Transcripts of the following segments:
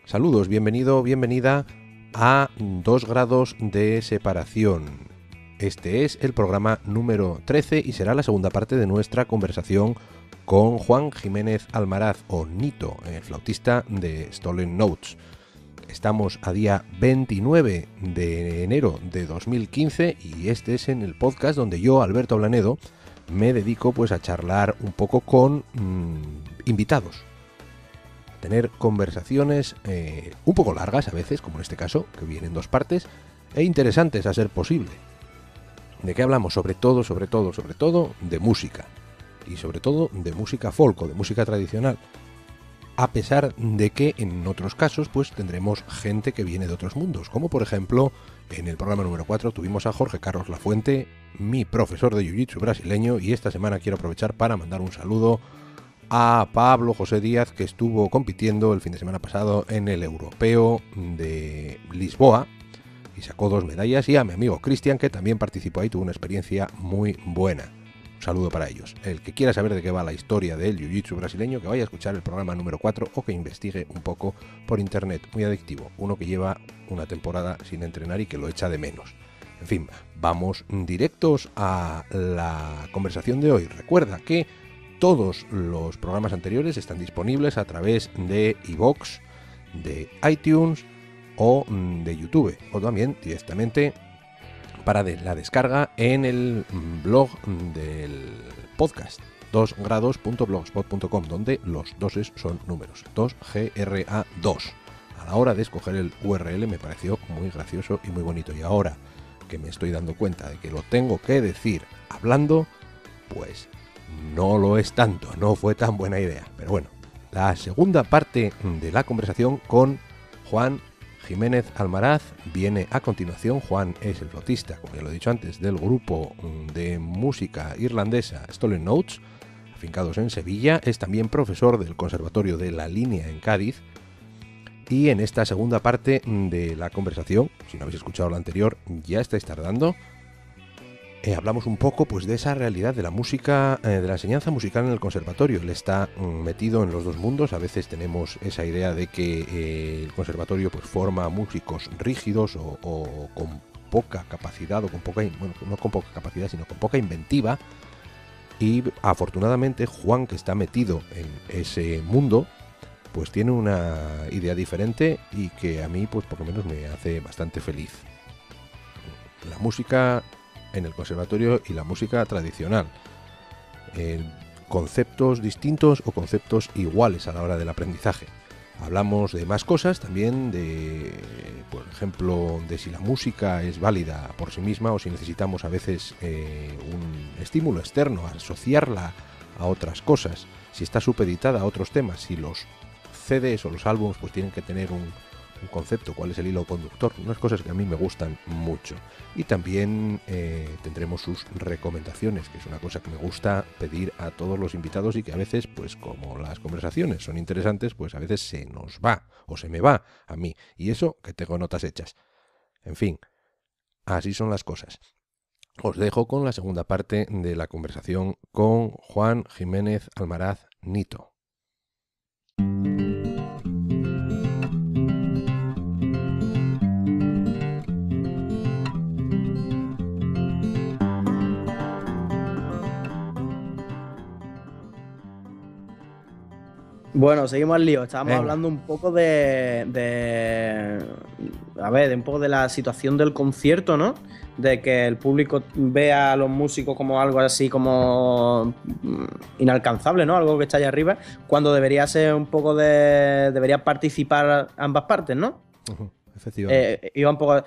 Saludos, bienvenido, bienvenida a 2 grados de separación. Este es el programa número 13 y será la segunda parte de nuestra conversación con Juan Jiménez Almaraz, o Nito, el flautista de Stolen Notes. Estamos a día 29 de enero de 2015 y este es en el podcast donde yo, Alberto Blanedo, me dedico pues a charlar un poco con invitados. Tener conversaciones un poco largas a veces, como en este caso, que vienen en 2 partes, e interesantes a ser posible. ¿De qué hablamos? Sobre todo de música. Y sobre todo de música folk o de música tradicional. A pesar de que en otros casos pues tendremos gente que viene de otros mundos. Como por ejemplo, en el programa número 4 tuvimos a Jorge Carlos Lafuente, mi profesor de Jiu-Jitsu brasileño, y esta semana quiero aprovechar para mandar un saludo a Pablo José Díaz, que estuvo compitiendo el fin de semana pasado en el Europeo de Lisboa y sacó 2 medallas, y a mi amigo Cristian, que también participó ahí, tuvo una experiencia muy buena. Un saludo para ellos. El que quiera saber de qué va la historia del Jiu-Jitsu brasileño, que vaya a escuchar el programa número 4 o que investigue un poco por internet. Muy adictivo, uno que lleva una temporada sin entrenar y que lo echa de menos. En fin, vamos directos a la conversación de hoy. Recuerda que todos los programas anteriores están disponibles a través de iVoox, de iTunes o de YouTube, o también directamente para la descarga en el blog del podcast, 2grados.blogspot.com, donde los doses son números, 2GRA2. A la hora de escoger el URL me pareció muy gracioso y muy bonito, y ahora que me estoy dando cuenta de que lo tengo que decir hablando, pues no lo es tanto, no fue tan buena idea. Pero bueno, la segunda parte de la conversación con Juan Jiménez Almaraz viene a continuación. Juan es el flautista, como ya lo he dicho antes, del grupo de música irlandesa Stolen Notes, afincados en Sevilla. Es también profesor del Conservatorio de La Línea en Cádiz. Y en esta segunda parte de la conversación, si no habéis escuchado la anterior, ya estáis tardando. Hablamos un poco pues de esa realidad de la música, de la enseñanza musical en el conservatorio. Él está metido en los 2 mundos. A veces tenemos esa idea de que el conservatorio pues forma músicos rígidos o con poca capacidad, o con poca, bueno, no con poca capacidad, sino con poca inventiva. Y afortunadamente Juan, que está metido en ese mundo, pues tiene una idea diferente y que a mí pues por lo menos me hace bastante feliz. La música en el conservatorio y la música tradicional, conceptos distintos o conceptos iguales a la hora del aprendizaje. Hablamos de más cosas también, de por ejemplo de si la música es válida por sí misma o si necesitamos a veces un estímulo externo, asociarla a otras cosas, si está supeditada a otros temas, si los CDs o los álbumes pues tienen que tener un concepto, cuál es el hilo conductor, unas cosas que a mí me gustan mucho. Y también tendremos sus recomendaciones, que es una cosa que me gusta pedir a todos los invitados y que a veces, pues como las conversaciones son interesantes, pues a veces se nos va o se me va a mí, y eso que tengo notas hechas. En fin, así son las cosas. Os dejo con la segunda parte de la conversación con Juan Jiménez Almaraz, Nito. Bueno, seguimos al lío. Estábamos Venga. hablando un poco de un poco de la situación del concierto, ¿no? De que el público vea a los músicos como algo así como inalcanzable, ¿no? Algo que está allá arriba, cuando debería ser un poco debería participar ambas partes, ¿no? Efectivamente. Iba un poco.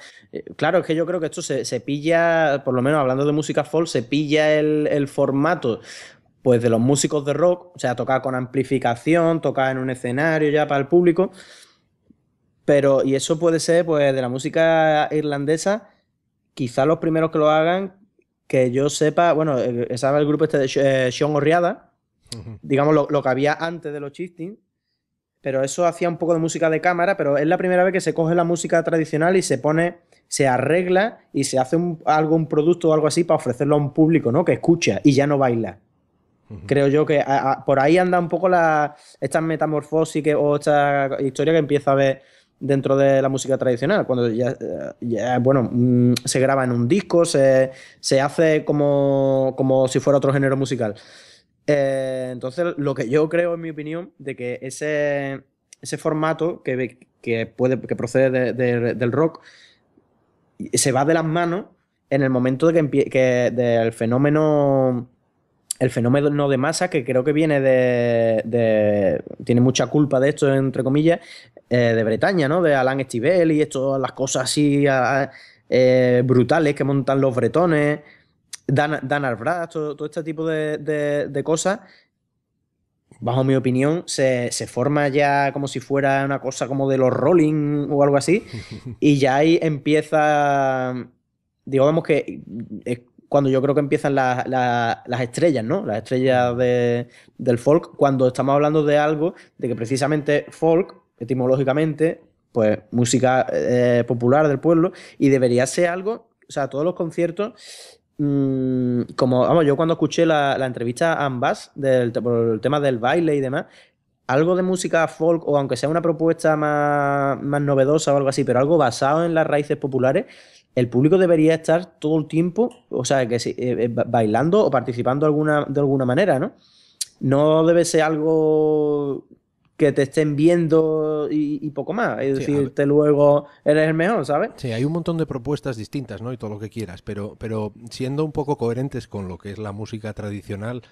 Claro, es que yo creo que esto se pilla, por lo menos hablando de música folk, se pilla el formato pues de los músicos de rock, o sea, tocar con amplificación, tocar en un escenario ya para el público, pero, y eso puede ser, pues, de la música irlandesa, quizás los primeros que lo hagan, que yo sepa, bueno, estaba el grupo este de Sean O'Riada, digamos lo que había antes de los Chieftains, pero eso hacía un poco de música de cámara, pero es la primera vez que se coge la música tradicional y se pone, se arregla y se hace un producto o algo así para ofrecerlo a un público, ¿no? Que escucha y ya no baila. Creo yo que por ahí anda un poco esta metamorfosis o esta historia que empieza a ver dentro de la música tradicional, cuando bueno, se graba en un disco, se hace como si fuera otro género musical. Entonces, lo que yo creo, en mi opinión, de que ese formato que procede del rock se va de las manos en el momento del fenómeno. El fenómeno de masa, que creo que viene tiene mucha culpa de esto, entre comillas, de Bretaña, ¿no? De Alan Estivell y esto, las cosas así brutales que montan los bretones, Dan Arbrat, todo este tipo de cosas. Bajo mi opinión, se forma ya como si fuera una cosa como de los Rolling o algo así, y ya ahí empieza, digamos que es cuando yo creo que empiezan las estrellas, ¿no? Las estrellas del folk, cuando estamos hablando de algo, de que precisamente folk, etimológicamente, pues música popular del pueblo, y debería ser algo, o sea, todos los conciertos como, vamos, yo cuando escuché la entrevista a Ambas por el tema del baile y demás, algo de música folk, o aunque sea una propuesta más novedosa o algo así, pero algo basado en las raíces populares, el público debería estar todo el tiempo, o sea, que bailando o participando de alguna manera, ¿no? No debe ser algo que te estén viendo y poco más. Es Sí, decirte luego, eres el mejor, ¿sabes? sí, hay un montón de propuestas distintas, ¿no? Y todo lo que quieras, pero siendo un poco coherentes con lo que es la música tradicional,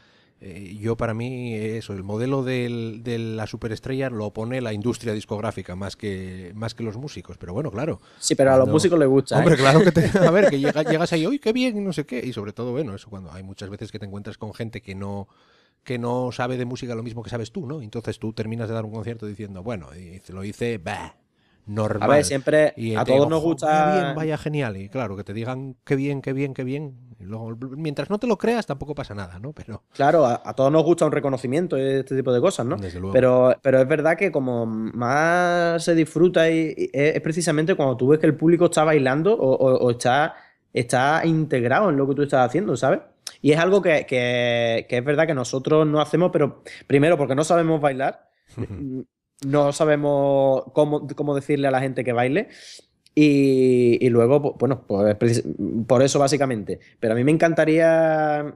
yo para mí eso, el modelo de la superestrella lo pone la industria discográfica más que los músicos. Pero bueno, claro. Sí, pero a los músicos les gusta, Hombre, ¿eh? claro que a ver, que llegas ahí, ¡uy, qué bien! No sé qué. Y sobre todo, bueno, eso cuando hay muchas veces que te encuentras con gente que no sabe de música lo mismo que sabes tú, ¿no? Entonces tú terminas de dar un concierto diciendo, bueno, y lo hice, bah, A ver, normal. siempre Y a te todos digo, nos vaya bien, gusta. vaya genial. Y claro, que te digan qué bien, qué bien, qué bien. Y luego, mientras no te lo creas, tampoco pasa nada, ¿no? Pero, Claro, a todos nos gusta un reconocimiento y este tipo de cosas, ¿no? desde luego. Pero es verdad que como más se disfruta y es precisamente cuando tú ves que el público está bailando o está integrado en lo que tú estás haciendo, ¿sabes? Y es algo que es verdad que nosotros no hacemos, pero primero porque no sabemos bailar, no sabemos cómo decirle a la gente que baile. Y luego, bueno, pues por eso básicamente. Pero a mí me encantaría,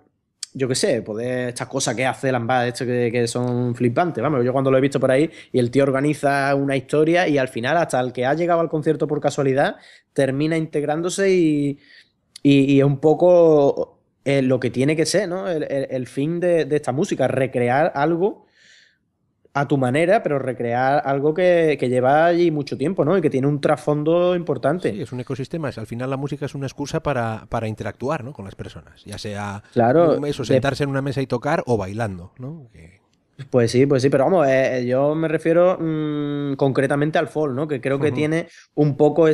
yo qué sé, poder estas cosas que hace Lambada, esto que son flipantes. Vamos, yo cuando lo he visto por ahí y el tío organiza una historia y al final hasta el que ha llegado al concierto por casualidad termina integrándose y es un poco lo que tiene que ser, ¿no? El fin de esta música, recrear algo a tu manera, pero recrear algo que lleva allí mucho tiempo, ¿no? Y que tiene un trasfondo Sí, importante. es un ecosistema. Al final la música es una excusa para interactuar, ¿no? Con las personas. Ya sea Claro, eso, sentarse en una mesa y tocar o bailando, ¿no? pues sí, pero vamos, yo me refiero concretamente al folk, ¿no? Que creo que tiene un poco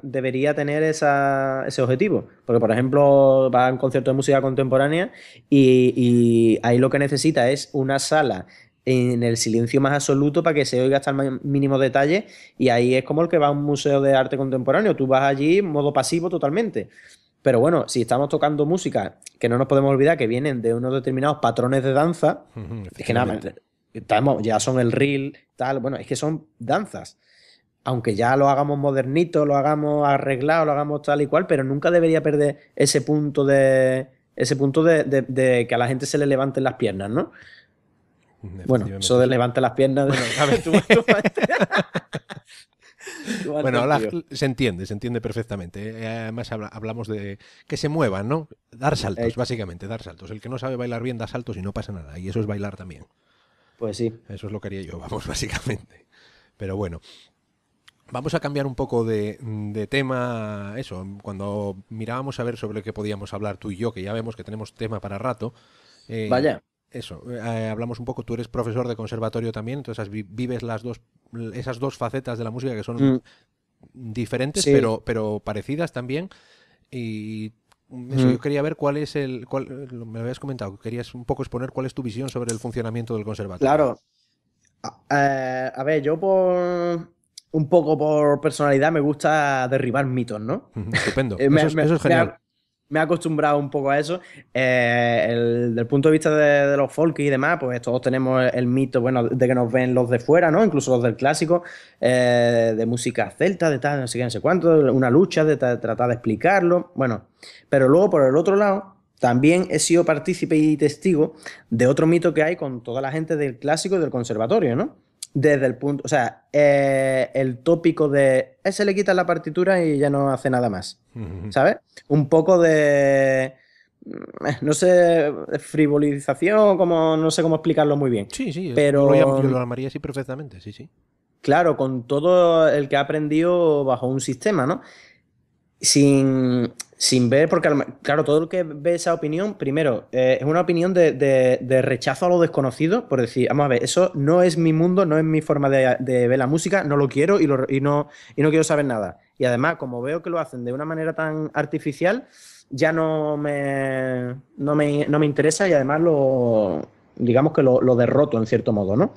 debería tener ese objetivo. Porque, por ejemplo, va a un concierto de música contemporánea y ahí lo que necesita es una sala en el silencio más absoluto para que se oiga hasta el mínimo detalle, y ahí es como el que va a un museo de arte contemporáneo. Tú vas allí en modo pasivo totalmente. Pero bueno, si estamos tocando música, que no nos podemos olvidar que vienen de unos determinados patrones de danza, es que nada, Efectivamente. ya son el reel, tal, bueno, es que son danzas. Aunque ya lo hagamos modernito, lo hagamos arreglado, lo hagamos tal y cual, pero nunca debería perder ese punto de que a la gente se le levanten las piernas, ¿no? Bueno, eso Efectivamente. de levante las piernas, Bueno, a ver. tú me has Bueno, entendido. se entiende perfectamente. Además, hablamos de que se muevan, ¿no? Dar saltos, Eh, básicamente, dar saltos. El que no sabe bailar bien da saltos y no pasa nada. Y eso es bailar también. pues sí. Eso es lo que haría yo, vamos, básicamente. Pero bueno, vamos a cambiar un poco de tema. Eso, cuando mirábamos a ver sobre qué podíamos hablar tú y yo, que ya vemos que tenemos tema para rato. eh, Vaya. eso, hablamos un poco. Tú eres profesor de conservatorio también, entonces vives esas dos facetas de la música que son Mm, diferentes, sí. pero parecidas también. Y eso, yo Mm. quería ver me lo habías comentado, querías un poco exponer cuál es tu visión sobre el funcionamiento del conservatorio. Claro. A ver, yo un poco por personalidad me gusta derribar mitos, ¿no? Ujú, estupendo, Eh, eso me, es, me- eso es me genial. ha, me he acostumbrado un poco a eso. Del punto de vista de los folk y demás, pues todos tenemos el mito, bueno, de que nos ven los de fuera, ¿no? Incluso los del clásico, de música celta, de tal, no sé qué, no sé cuánto, una lucha de tratar de explicarlo. Bueno, pero luego por el otro lado, también he sido partícipe y testigo de otro mito que hay con toda la gente del clásico y del conservatorio, ¿no? Desde el punto, o sea, el tópico de se le quita la partitura y ya no hace nada más, ¿sabes? Un poco de, no sé, de frivolización, como, no sé cómo explicarlo muy bien, Sí, sí, yo lo pero llamaría así perfectamente, sí, sí. claro, con todo el que ha aprendido bajo un sistema, ¿no? Sin ver, porque claro, todo el que ve esa opinión, primero, es una opinión de rechazo a lo desconocido, por decir, vamos a ver, eso no es mi mundo, no es mi forma de ver la música, no lo quiero y no quiero saber nada. Y además, como veo que lo hacen de una manera tan artificial, ya no me interesa y además digamos que lo derroto en cierto modo, ¿no?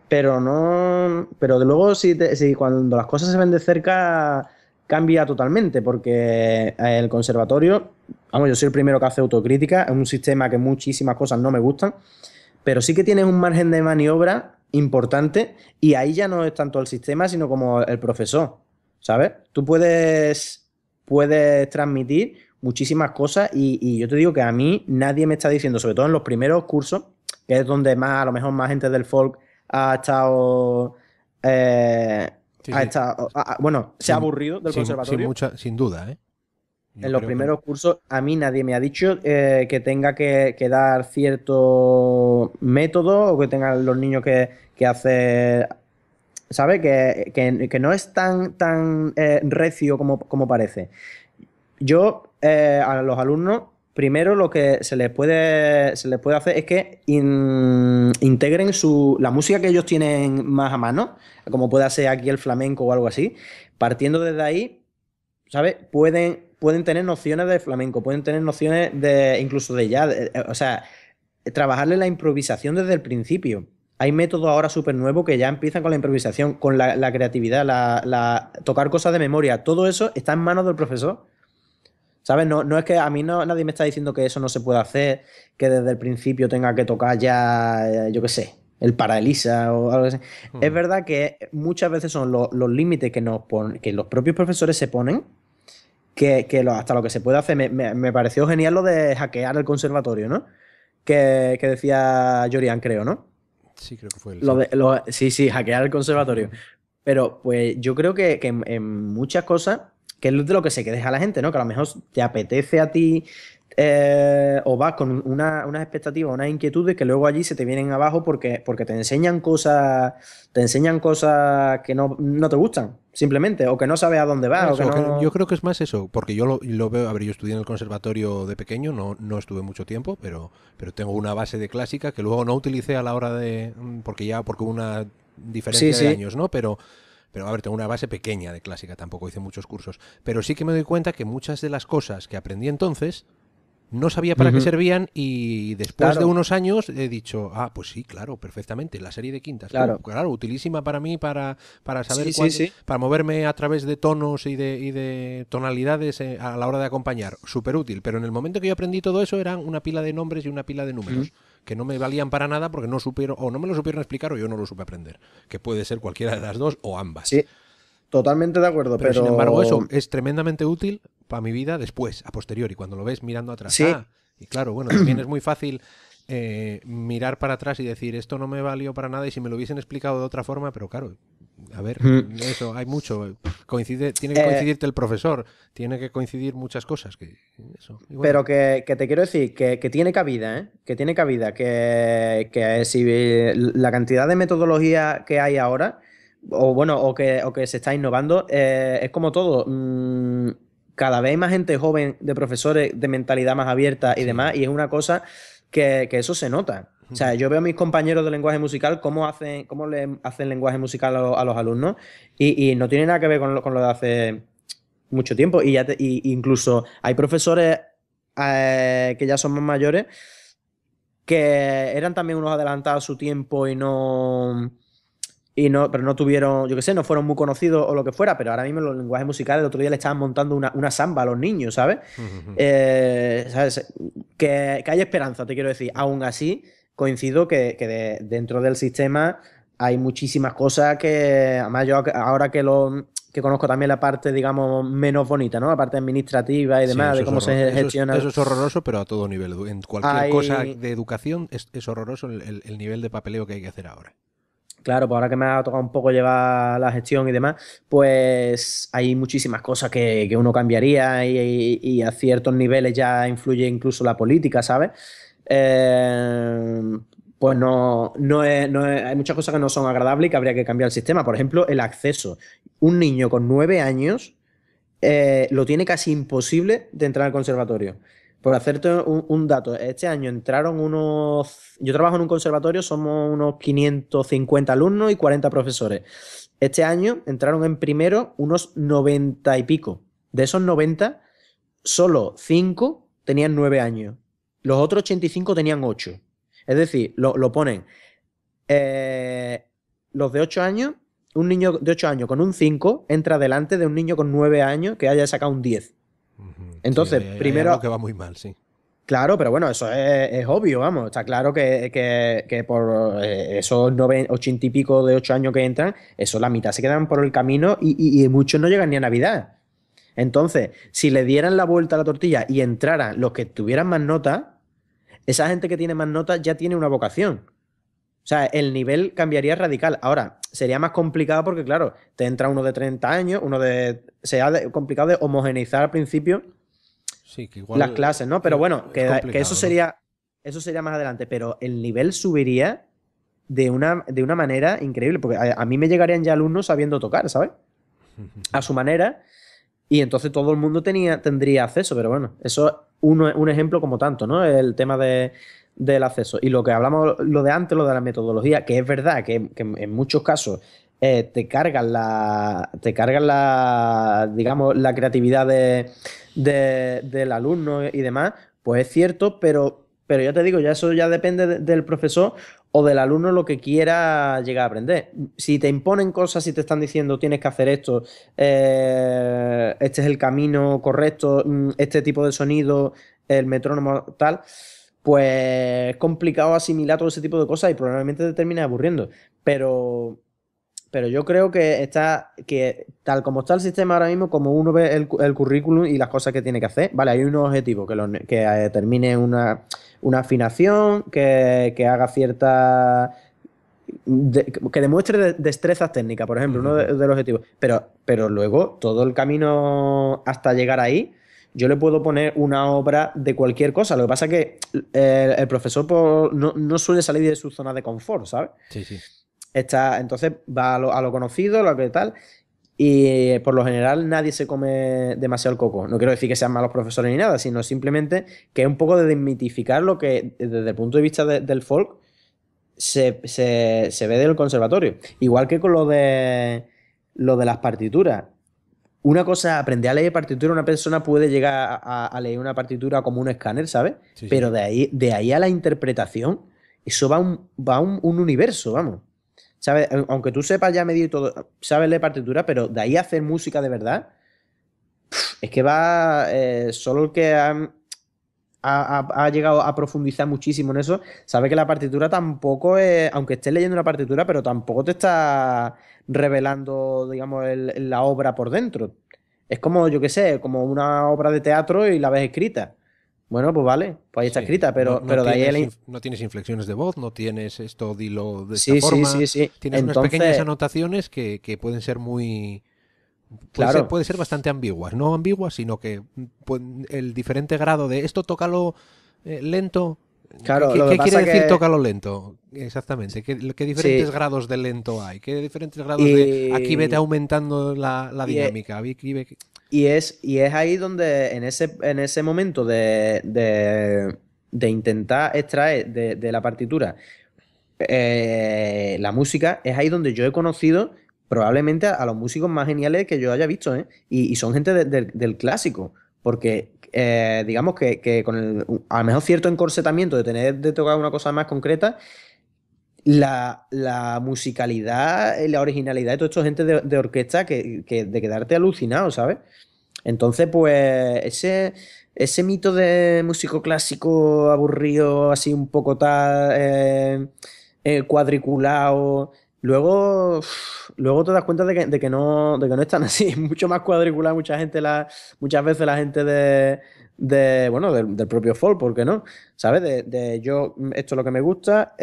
Pero no. Pero de luego, si cuando las cosas se ven de cerca, cambia totalmente, porque el conservatorio, vamos, yo soy el primero que hace autocrítica, es un sistema que muchísimas cosas no me gustan, pero sí que tienes un margen de maniobra importante y ahí ya no es tanto el sistema, sino como el profesor, ¿sabes? Tú puedes transmitir muchísimas cosas y yo te digo que a mí nadie me está diciendo, sobre todo en los primeros cursos, que es donde más, a lo mejor más gente del folk ha estado, eh, Sí, sí. bueno, se ha Sin, aburrido del conservatorio. sin duda, ¿eh? Yo En los creo que... primeros cursos a mí nadie me ha dicho que tenga que dar cierto método o que tengan los niños que hacer, ¿sabes? Que no es tan recio como parece. Yo, a los alumnos, primero lo que se les puede hacer es que integren la música que ellos tienen más a mano, como pueda ser aquí el flamenco o algo así. Partiendo desde ahí, ¿sabes? Pueden tener nociones de flamenco, pueden tener nociones incluso de jazz, o sea, trabajarle la improvisación desde el principio. Hay métodos ahora súper nuevos que ya empiezan con la improvisación, con la creatividad, tocar cosas de memoria. Todo eso está en manos del profesor. ¿Sabes? No es que a mí nadie me está diciendo que eso no se puede hacer, que desde el principio tenga que tocar ya, yo qué sé, el para Elisa o algo así. Es Ujú. verdad que muchas veces son los límites que los propios profesores se ponen, hasta lo que se puede hacer. Me pareció genial lo de hackear el conservatorio, ¿no? Que decía Jorian, creo, ¿no? Sí, creo que fue él, sí. Sí, sí, hackear el conservatorio. Pero pues yo creo que en muchas cosas, que es de lo que se deja la gente, ¿no? Que a lo mejor te apetece a ti o vas con unas expectativas, unas inquietudes que luego allí se te vienen abajo porque te enseñan cosas que no te gustan, simplemente, o que no sabes a dónde vas, o que Eso, yo no. creo que es más eso, porque yo lo veo, a ver, yo estudié en el conservatorio de pequeño, no estuve mucho tiempo, pero tengo una base de clásica que luego no utilicé a la hora de, porque hubo una Sí, diferencia de sí, años, ¿no? Pero a ver, tengo una base pequeña de clásica, tampoco hice muchos cursos, pero sí que me doy cuenta que muchas de las cosas que aprendí entonces no sabía para qué ujú, servían y después de claro, unos años he dicho, pues sí, claro, perfectamente, la serie de quintas, claro. claro, utilísima para mí para saber Sí, sí, cuándo, sí. para moverme a través de tonos y de tonalidades a la hora de acompañar, súper útil, pero en el momento que yo aprendí todo eso eran una pila de nombres y una pila de Ujú. números que no me valían para nada porque no supieron, o no me lo supieron explicar o yo no lo supe aprender, que puede ser cualquiera de las dos o ambas. Sí, totalmente de acuerdo, Pero sin embargo, eso pero es tremendamente útil para mi vida después, a posteriori, cuando lo ves mirando atrás. sí, Y claro, bueno, también es muy fácil mirar para atrás y decir, esto no me valió para nada y si me lo hubiesen explicado de otra forma, pero claro, a ver, ujú. eso, hay mucho. Tiene que Eh, coincidirte el profesor, tiene que coincidir muchas cosas. Eso. Y bueno, pero que te quiero decir que tiene cabida, ¿eh? Que tiene cabida, que si la cantidad de metodología que hay ahora, o bueno, o que se está innovando, es como todo. Cada vez hay más gente joven de profesores de mentalidad más abierta y sí. demás, y es una cosa que eso se nota. O sea, yo veo a mis compañeros de lenguaje musical cómo le hacen lenguaje musical a los alumnos y no tiene nada que ver con lo de hace mucho tiempo. Y incluso hay profesores que ya son más mayores que eran también unos adelantados a su tiempo pero no tuvieron, yo qué sé, no fueron muy conocidos o lo que fuera, pero ahora mismo los lenguajes musicales, el otro día le estaban montando una samba a los niños, ¿sabes? ¿Sabes? Que hay esperanza, te quiero decir. Aún así, coincido que dentro del sistema hay muchísimas cosas que, además yo ahora que conozco también la parte, digamos, menos bonita, ¿no? La parte administrativa y Sí, demás, de cómo se gestiona. Eso es horroroso, pero a todo nivel. En cualquier cosa Hay, de educación es horroroso el nivel de papeleo que hay que hacer ahora. Claro, pues ahora que me ha tocado un poco llevar la gestión y demás, pues hay muchísimas cosas que uno cambiaría y a ciertos niveles ya influye incluso la política, ¿sabes? Eh, pues hay muchas cosas que no son agradables y que habría que cambiar el sistema. Por ejemplo, el acceso. Un niño con 9 años lo tiene casi imposible de entrar al conservatorio. Por hacerte un dato, este año entraron unos... Yo trabajo en un conservatorio, somos unos 550 alumnos y 40 profesores. Este año entraron en primero unos 90 y pico. De esos 90, solo 5 tenían 9 años. Los otros 85 tenían 8. Es decir, lo ponen los de 8 años, un niño de 8 años con un 5 entra delante de un niño con 9 años que haya sacado un 10. Sí, Entonces, hay primero, algo que va muy mal, sí. claro, pero bueno, eso es obvio, vamos. Está claro que por esos 80 y pico de 8 años que entran, eso la mitad se quedan por el camino y muchos no llegan ni a Navidad. Entonces, si le dieran la vuelta a la tortilla y entraran los que tuvieran más notas, esa gente que tiene más notas ya tiene una vocación. O sea, el nivel cambiaría radical. Ahora, sería más complicado porque, claro, te entra uno de 30 años, sería complicado de homogeneizar al principio Sí, que las igual clases, ¿no? Pero bueno, es que eso complicado, ¿no? sería más adelante, pero el nivel subiría de una manera increíble, porque a mí me llegarían ya alumnos sabiendo tocar, ¿sabes? A su manera, y entonces todo el mundo tendría acceso, pero bueno, eso es un ejemplo como tanto, ¿no? El tema del acceso. Y lo que hablamos, lo de antes, lo de la metodología, que es verdad que en muchos casos digamos, la creatividad del alumno y demás, pues es cierto, pero ya te digo, ya eso ya depende del profesor o del alumno lo que quiera llegar a aprender. Si te imponen cosas, si te están diciendo tienes que hacer esto, este es el camino correcto, este tipo de sonido, el metrónomo tal, pues es complicado asimilar todo ese tipo de cosas y probablemente te termines aburriendo. Pero yo creo que tal como está el sistema ahora mismo, como uno ve el currículum y las cosas que tiene que hacer, vale, hay unos objetivos que termine una afinación, que haga cierta... que demuestre destrezas técnicas, por ejemplo, uno de los objetivos. Pero luego, todo el camino hasta llegar ahí, yo le puedo poner una obra de cualquier cosa. Lo que pasa es que el profesor no suele salir de su zona de confort, ¿sabes? Sí, sí. Entonces va a lo conocido, lo que tal, y por lo general nadie se come demasiado el coco. No quiero decir que sean malos profesores ni nada, sino simplemente que es un poco de desmitificar lo que desde el punto de vista del folk se ve del conservatorio. Igual que con lo de las partituras. Una cosa es aprender a leer partitura, una persona puede llegar a leer una partitura como un escáner, ¿sabes? Sí, Pero sí. de ahí a la interpretación, eso va un universo, vamos. ¿Sabes? Aunque tú sepas ya medio y todo, sabes leer partitura, pero de ahí a hacer música de verdad, es que va solo el que ha llegado a profundizar muchísimo en eso, sabe que la partitura tampoco es, aunque estés leyendo una partitura, pero tampoco te está revelando, digamos, la obra por dentro. Es como, yo qué sé, como una obra de teatro y la ves escrita. Bueno, pues vale, pues ahí está Sí, escrita, no, pero de ahí no tienes inflexiones de voz, no tienes esto, dilo de esta Sí, sí, forma. sí, sí. Tienes unas pequeñas Entonces, anotaciones que pueden ser muy... claro, Puede ser bastante ambiguas. No ambiguas, sino que el diferente grado de esto tócalo lento. ¿Qué, claro, qué- lo que qué quiere pasa decir que tócalo lento? Exactamente. ¿Qué diferentes sí, grados de lento hay? ¿Qué diferentes grados de aquí vete y, aumentando la y, e- dinámica? y es ahí donde en ese momento de intentar extraer de la partitura la música, es ahí donde yo he conocido probablemente a los músicos más geniales que yo haya visto, ¿eh? Y son gente del clásico, porque digamos que con a lo mejor cierto encorsetamiento de tener de tocar una cosa más concreta, la musicalidad y la originalidad de toda esta gente de orquesta que de quedarte alucinado, ¿sabes? Entonces, pues, ese mito de músico clásico aburrido, así un poco tal, cuadriculado. Luego te das cuenta de que no es tan así. Es mucho más cuadriculado. Muchas veces la gente bueno, del propio folk, ¿por qué no? ¿Sabes? Yo, esto es lo que me gusta.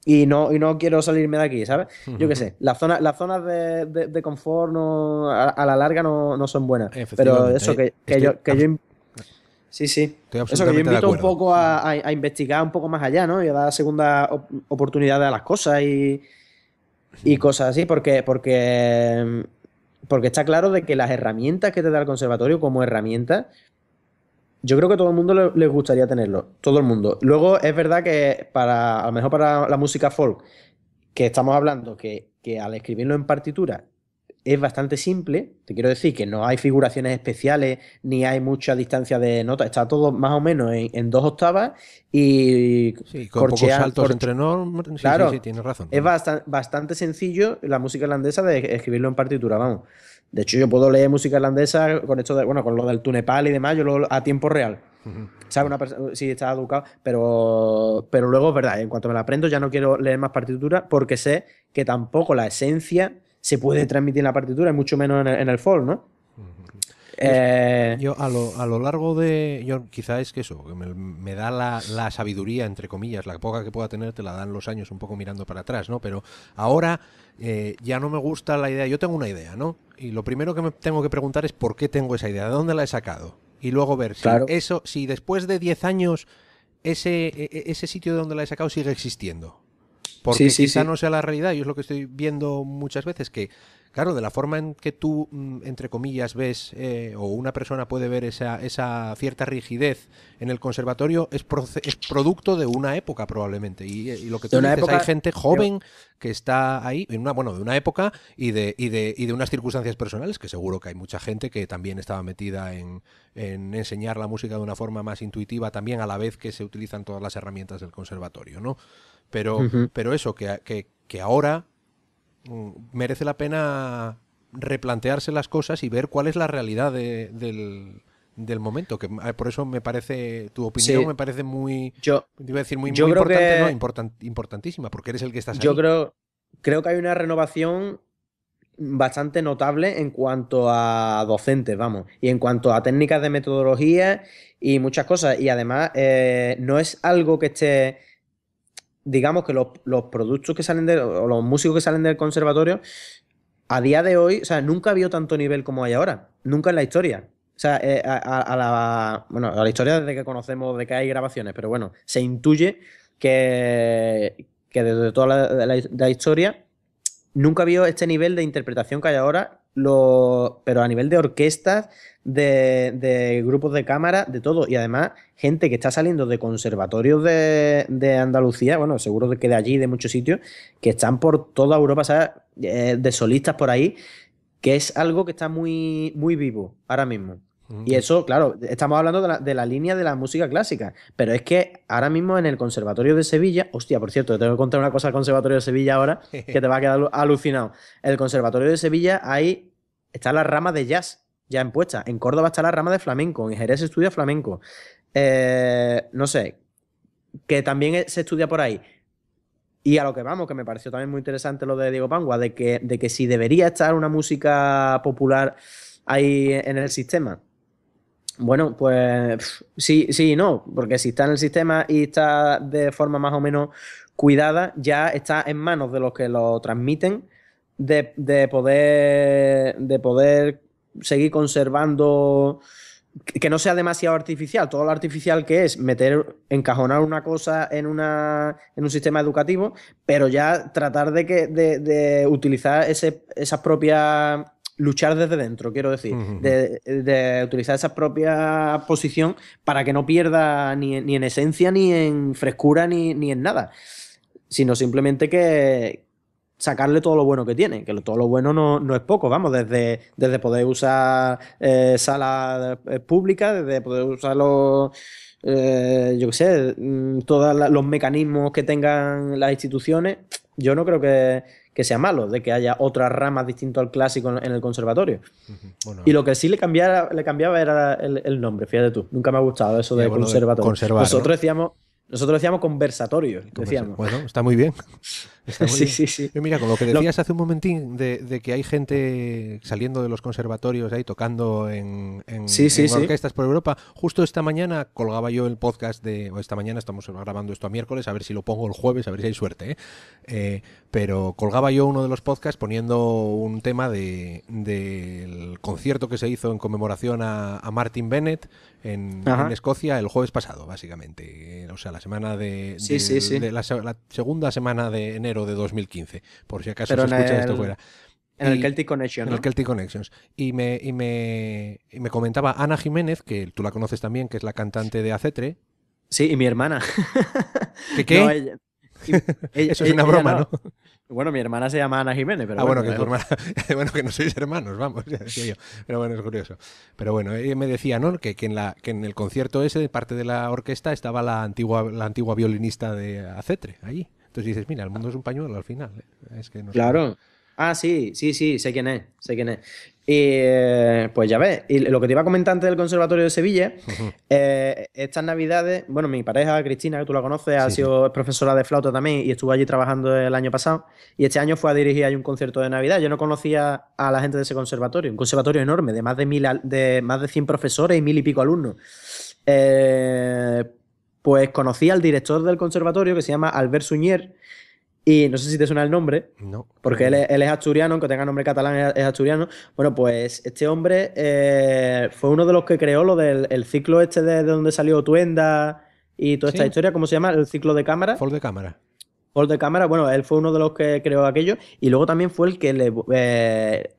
Y no quiero salirme de aquí, ¿sabes? Yo qué sé, las zonas de confort a la larga no son buenas. Pero Efectivamente, eso sí, sí. estoy Eso que yo absolutamente de invito un acuerdo. poco a investigar un poco más allá, ¿no? Y a dar segunda oportunidad a las cosas y cosas así, porque está claro de que las herramientas que te da el conservatorio como herramientas yo creo que a todo el mundo les gustaría tenerlo, todo el mundo. Luego es verdad que a lo mejor para la música folk, que estamos hablando, que al escribirlo en partitura es bastante simple, te quiero decir que no hay figuraciones especiales ni hay mucha distancia de notas, está todo más o menos en 2 octavas y Sí, con pocos corchean, saltos entre normas. Sí, sí, sí, claro, tienes razón. es bastante sencillo la música irlandesa de escribirlo en partitura, vamos. De hecho, yo puedo leer música irlandesa con esto bueno, con lo del tunepal y demás, a tiempo real. ¿Sabes? Sí, está educado, pero luego es verdad, en cuanto me la aprendo ya no quiero leer más partitura porque sé que tampoco la esencia se puede transmitir en la partitura, y mucho menos en el folk, ¿no? Eh, Yo a lo largo de... Yo quizá es que eso, que me da la sabiduría, entre comillas, la poca que pueda tener te la dan los años un poco mirando para atrás, ¿no? Pero ahora ya no me gusta la idea. Yo tengo una idea, ¿no? Y lo primero que me tengo que preguntar es por qué tengo esa idea, de dónde la he sacado. Y luego ver claro, si después de 10 años ese sitio de donde la he sacado sigue existiendo. sí, Porque sí, quizá sí. no sea la realidad, y es lo que estoy viendo muchas veces, que, claro, de la forma en que tú, entre comillas, ves, o una persona puede ver esa cierta rigidez en el conservatorio, es producto de una época probablemente. Y lo que De tú una dices, hay época, gente yo- joven que está ahí, bueno, de una época y de unas circunstancias personales, que seguro que hay mucha gente que también estaba metida en enseñar la música de una forma más intuitiva, también a la vez que se utilizan todas las herramientas del conservatorio, ¿no? Pero, Ujú. pero eso, que ahora merece la pena replantearse las cosas y ver cuál es la realidad del momento. Que por eso me parece, tu opinión Sí, me parece muy, yo, te iba a decir muy, yo muy creo importante, no, que importantísima, porque eres el que estás yo ahí. creo que hay una renovación bastante notable en cuanto a docentes, vamos, y en cuanto a técnicas de metodología y muchas cosas. Y además, no es algo que esté, digamos que los productos que salen o los músicos que salen del conservatorio, a día de hoy, o sea, nunca ha habido tanto nivel como hay ahora, nunca en la historia. O sea, bueno, a la historia desde que conocemos de que hay grabaciones, pero bueno, se intuye que desde toda la historia nunca había este nivel de interpretación que hay ahora, pero a nivel de orquestas, de grupos de cámara, de todo. Y además, gente que está saliendo de conservatorios de Andalucía, bueno, seguro que de allí, de muchos sitios, que están por toda Europa, ¿sabes? De solistas por ahí, que es algo que está muy, muy vivo ahora mismo. Y Mm, eso, claro, estamos hablando de la línea de la música clásica, pero es que ahora mismo en el Conservatorio de Sevilla, hostia, por cierto, te tengo que contar una cosa del Conservatorio de Sevilla ahora que te va a quedar alucinado. En el Conservatorio de Sevilla está la rama de jazz ya en puesta. En Córdoba está la rama de flamenco, en Jerez se estudia flamenco. No sé, que también se estudia por ahí. Y a lo que vamos, que me pareció también muy interesante lo de Diego Pangua, de que si debería estar una música popular ahí en el sistema. Bueno, pues sí, sí y no, porque si está en el sistema y está de forma más o menos cuidada, ya está en manos de los que lo transmiten de poder seguir conservando, que no sea demasiado artificial. Todo lo artificial que es encajonar una cosa en un sistema educativo, pero ya tratar de utilizar esas propias luchar desde dentro, quiero decir, mm, de utilizar esa propia posición para que no pierda ni en esencia, ni en frescura, ni en nada, sino simplemente que sacarle todo lo bueno que tiene, que todo lo bueno no es poco, vamos, desde poder usar salas públicas, desde poder usarlo yo qué sé, todos los mecanismos que tengan las instituciones, yo no creo que sea malo de que haya otras ramas distintas al clásico en el conservatorio. Bueno, Y lo que sí le cambiaba era el nombre, fíjate tú. Nunca me ha gustado eso de bueno, conservatorio. conservar, Nosotros decíamos conversatorio, decíamos. Bueno, está muy bien. Está muy Sí, bien. sí, sí. Mira, con lo que decías hace un momentín de que hay gente saliendo de los conservatorios ahí tocando Sí, sí, en sí. orquestas por Europa, justo esta mañana colgaba yo el podcast o esta mañana estamos grabando esto a miércoles, a ver si lo pongo el jueves, a ver si hay suerte, ¿eh? Pero colgaba yo uno de los podcasts poniendo un tema del concierto que se hizo en conmemoración a Martin Bennett en Escocia el jueves pasado, básicamente. O sea, la semana Sí, sí, sí. la segunda semana de enero de 2015, por si acaso Pero se escucha esto fuera. En el Celtic Connection, ¿no? En el Celtic Connections. Y me comentaba Ana Jiménez, que tú la conoces también, que es la cantante de Acetre. Sí, y mi hermana. ¿Qué? No, Eso es una broma, ¿no? Bueno, mi hermana se llama Ana Jiménez, pero bueno, que tu hermana. Bueno, que no sois hermanos, vamos, ya decía yo. Pero bueno, es curioso. Pero bueno, ella me decía, ¿no? Que en el concierto ese, de parte de la orquesta, estaba la antigua violinista de Acetre, ahí. Entonces dices, mira, el mundo es un pañuelo al final. Es que no claro. Ah, sí, sé quién es, Y pues ya ves, y lo que te iba a comentar antes del Conservatorio de Sevilla, estas navidades, bueno, mi pareja Cristina, que tú la conoces, ha sido profesora de flauta también y estuvo allí trabajando el año pasado, y este año fue a dirigir ahí un concierto de Navidad. Yo no conocía a la gente de ese conservatorio, un conservatorio enorme, de más de 100 profesores y 1000 y pico alumnos. Pues conocí al director del conservatorio, que se llama Albert Suñer, y no sé si te suena el nombre, no, porque él es asturiano, aunque tenga nombre catalán, es asturiano. Bueno, pues este hombre fue uno de los que creó lo del ciclo este de donde salió Tuenda y toda esta historia. ¿Cómo se llama? El ciclo de cámara. Folk de cámara. Folk de cámara, bueno, él fue uno de los que creó aquello y luego también fue el que le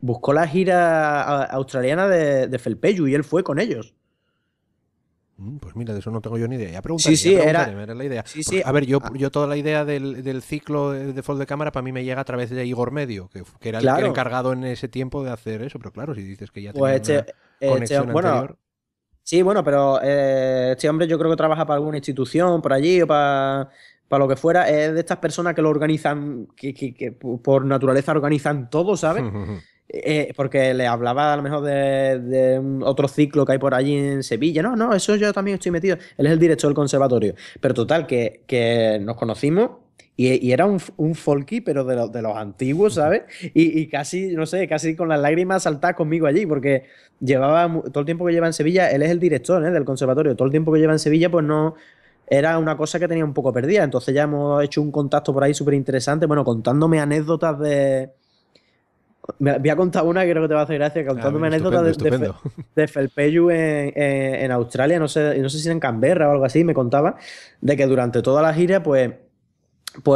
buscó la gira australiana de Felpeyu y él fue con ellos. Pues mira, de eso no tengo yo ni idea. Ya Era la idea. Sí, Porque, a ver, yo toda la idea del ciclo de Folk de cámara para mí me llega a través de Igor Medio, que era el encargado en ese tiempo de hacer eso. Pero claro, si dices que ya tenía una conexión anterior. Sí, bueno, pero este hombre yo creo que trabaja para alguna institución por allí o para lo que fuera. Es de estas personas que lo organizan, que por naturaleza organizan todo, ¿sabes? Porque le hablaba a lo mejor de otro ciclo que hay por allí en Sevilla. No, eso yo también estoy metido. Él es el director del conservatorio. Pero total, que nos conocimos y era un folky, pero de los antiguos, ¿sabes? Y casi, no sé, casi con las lágrimas saltadas conmigo allí, porque llevaba todo el tiempo que lleva en Sevilla, él es el director, del conservatorio. Todo el tiempo que lleva en Sevilla, pues no... Era una cosa que tenía un poco perdida. Entonces ya hemos hecho un contacto por ahí súper interesante, bueno, contándome anécdotas de... Me voy a contar una que creo que te va a hacer gracia, contándome anécdotas de Felpeyu en Australia, no sé si en Canberra o algo así, me contaba de que durante toda la gira, pues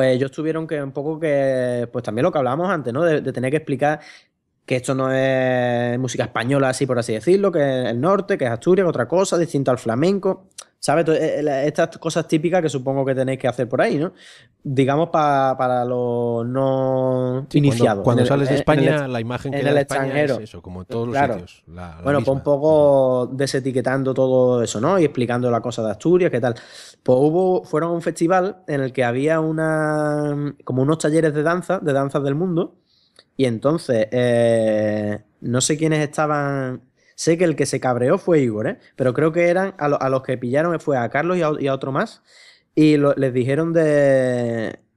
ellos tuvieron que un poco que, pues también lo que hablábamos antes, ¿no? De tener que explicar que esto no es música española, así por así decirlo, que es el norte, que es Asturias, que otra cosa, distinto al flamenco, ¿sabes? Estas cosas típicas que supongo que tenéis que hacer por ahí, ¿no? Digamos para los no iniciados. Cuando sales de España, la imagen que da de España es eso, como en todos los sitios. Bueno, pues un poco desetiquetando todo eso, ¿no? Y explicando la cosa de Asturias, qué tal. Pues fueron a un festival en el que había como unos talleres de danzas del mundo. Y entonces, no sé quiénes estaban. Sé que el que se cabreó fue Igor, ¿eh? Pero creo que eran a los que pillaron fue a Carlos y a otro más. Y les dijeron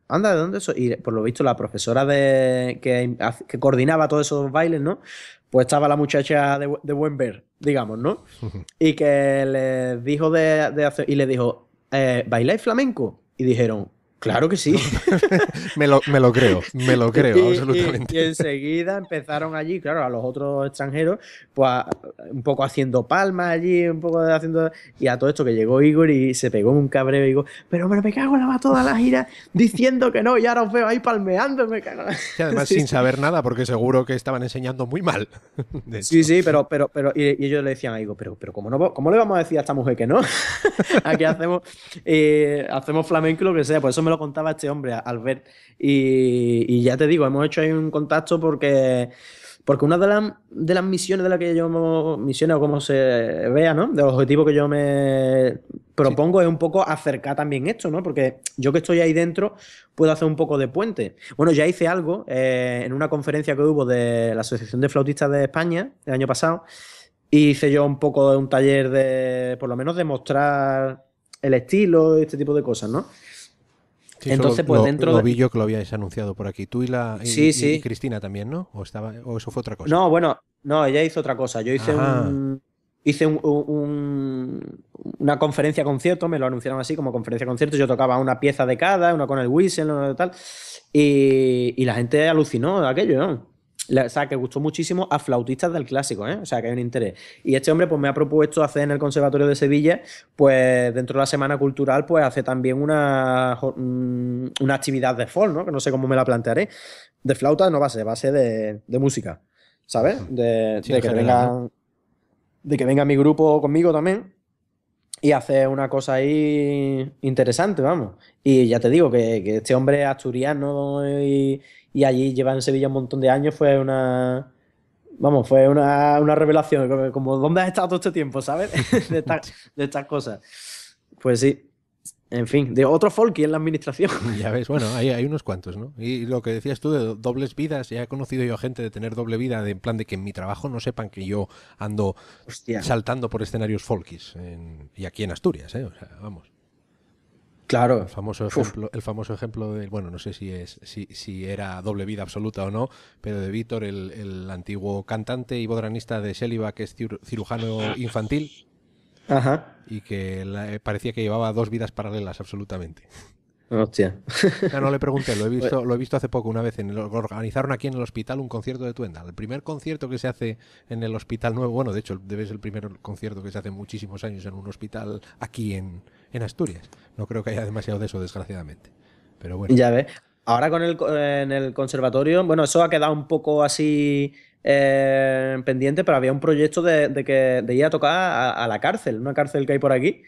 anda, ¿de dónde soy? Y por lo visto, la profesora que coordinaba todos esos bailes, ¿no? Pues estaba la muchacha de buen ver, digamos, ¿no? Y que les dijo de hacer. Y les dijo, ¿bailáis flamenco? Y dijeron, claro que sí. me lo creo, absolutamente. Y enseguida empezaron allí, claro, a los otros extranjeros, pues un poco haciendo palmas allí, un poco haciendo... Y a todo esto que llegó Igor y se pegó un cabreo y digo, pero me cago en toda la gira diciendo que no, y ahora os veo ahí palmeando, me cago en la... Y además sin saber nada, porque seguro que estaban enseñando muy mal. Sí, pero y ellos le decían a Igor, pero ¿cómo le vamos a decir a esta mujer que no? Aquí hacemos flamenco y lo que sea, por eso me lo contaba este hombre, Albert, y ya te digo, hemos hecho ahí un contacto porque una de las misiones de las que yo misiones o como se vea, ¿no? De los objetivos que yo me propongo es un poco acercar también esto, ¿no? Porque yo que estoy ahí dentro puedo hacer un poco de puente. Bueno, ya hice algo en una conferencia que hubo de la Asociación de Flautistas de España el año pasado. Hice yo un poco de un taller de, por lo menos, de mostrar el estilo y este tipo de cosas, ¿no? Sí, Entonces, pues dentro lo de... vi yo que lo habíais anunciado por aquí. Tú Sí, y sí. Cristina también, ¿no? O eso fue otra cosa. No, bueno, no, ella hizo otra cosa. Yo hice Ajá. una conferencia concierto, me lo anunciaron así como conferencia concierto. Yo tocaba una pieza de cada, una con el whistle, una de tal, y la gente alucinó de aquello, ¿no? O sea, que gustó muchísimo a flautistas del clásico, ¿eh? O sea, que hay un interés. Y este hombre, pues me ha propuesto hacer en el Conservatorio de Sevilla, pues dentro de la Semana Cultural, pues hace también una actividad de folk, ¿no? Que no sé cómo me la plantearé. De flauta no va a ser de música. ¿Sabes? Ujú. Sí, en De general, ¿no? que venga mi grupo conmigo también y hacer una cosa ahí interesante, vamos. Y ya te digo que este hombre asturiano y allí lleva en Sevilla un montón de años fue vamos, fue una revelación, como ¿dónde has estado todo este tiempo, ¿sabes? De estas cosas. Pues sí, en fin, de otro folk y en la administración. Ya ves, bueno, hay unos cuantos, ¿no? Y lo que decías tú de dobles vidas, ya he conocido yo a gente de tener doble vida, de en plan de que en mi trabajo no sepan que yo ando Hostia. saltando por escenarios folkis, y aquí en Asturias, ¿eh? O sea, vamos. Claro. Uf. El famoso ejemplo de, bueno, no sé si era doble vida absoluta o no, pero de Víctor, el antiguo cantante y bodranista de Xéliba, que es cirujano infantil, Ajá. y que parecía que llevaba dos vidas paralelas absolutamente. Hostia. No, no le pregunté, lo he visto hace poco una vez. Organizaron aquí en el hospital un concierto de Tuenda. El primer concierto que se hace en el hospital nuevo, bueno, de hecho, debe ser el primer concierto que se hace en muchísimos años en un hospital aquí en Asturias. No creo que haya demasiado de eso, desgraciadamente. Pero bueno. Ya ves. Ahora en el conservatorio, bueno, eso ha quedado un poco así pendiente, pero había un proyecto de ir a tocar a la cárcel, una cárcel que hay por aquí.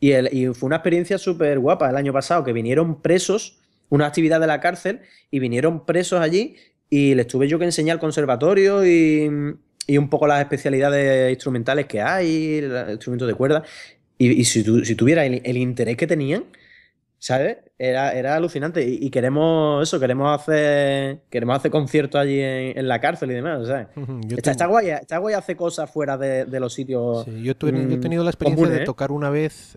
Y fue una experiencia súper guapa el año pasado, que vinieron presos, una actividad de la cárcel, y vinieron presos allí, y les tuve yo que enseñar el conservatorio y un poco las especialidades instrumentales que hay, instrumentos de cuerda. Y si tuviera el interés que tenían. ¿Sabes? Era alucinante. Y queremos eso, queremos hacer conciertos allí en la cárcel y demás, ¿sabes? Yo tengo, Está guay hacer cosas fuera de los sitios sí, yo he tenido la experiencia de comunes, ¿eh? tocar una vez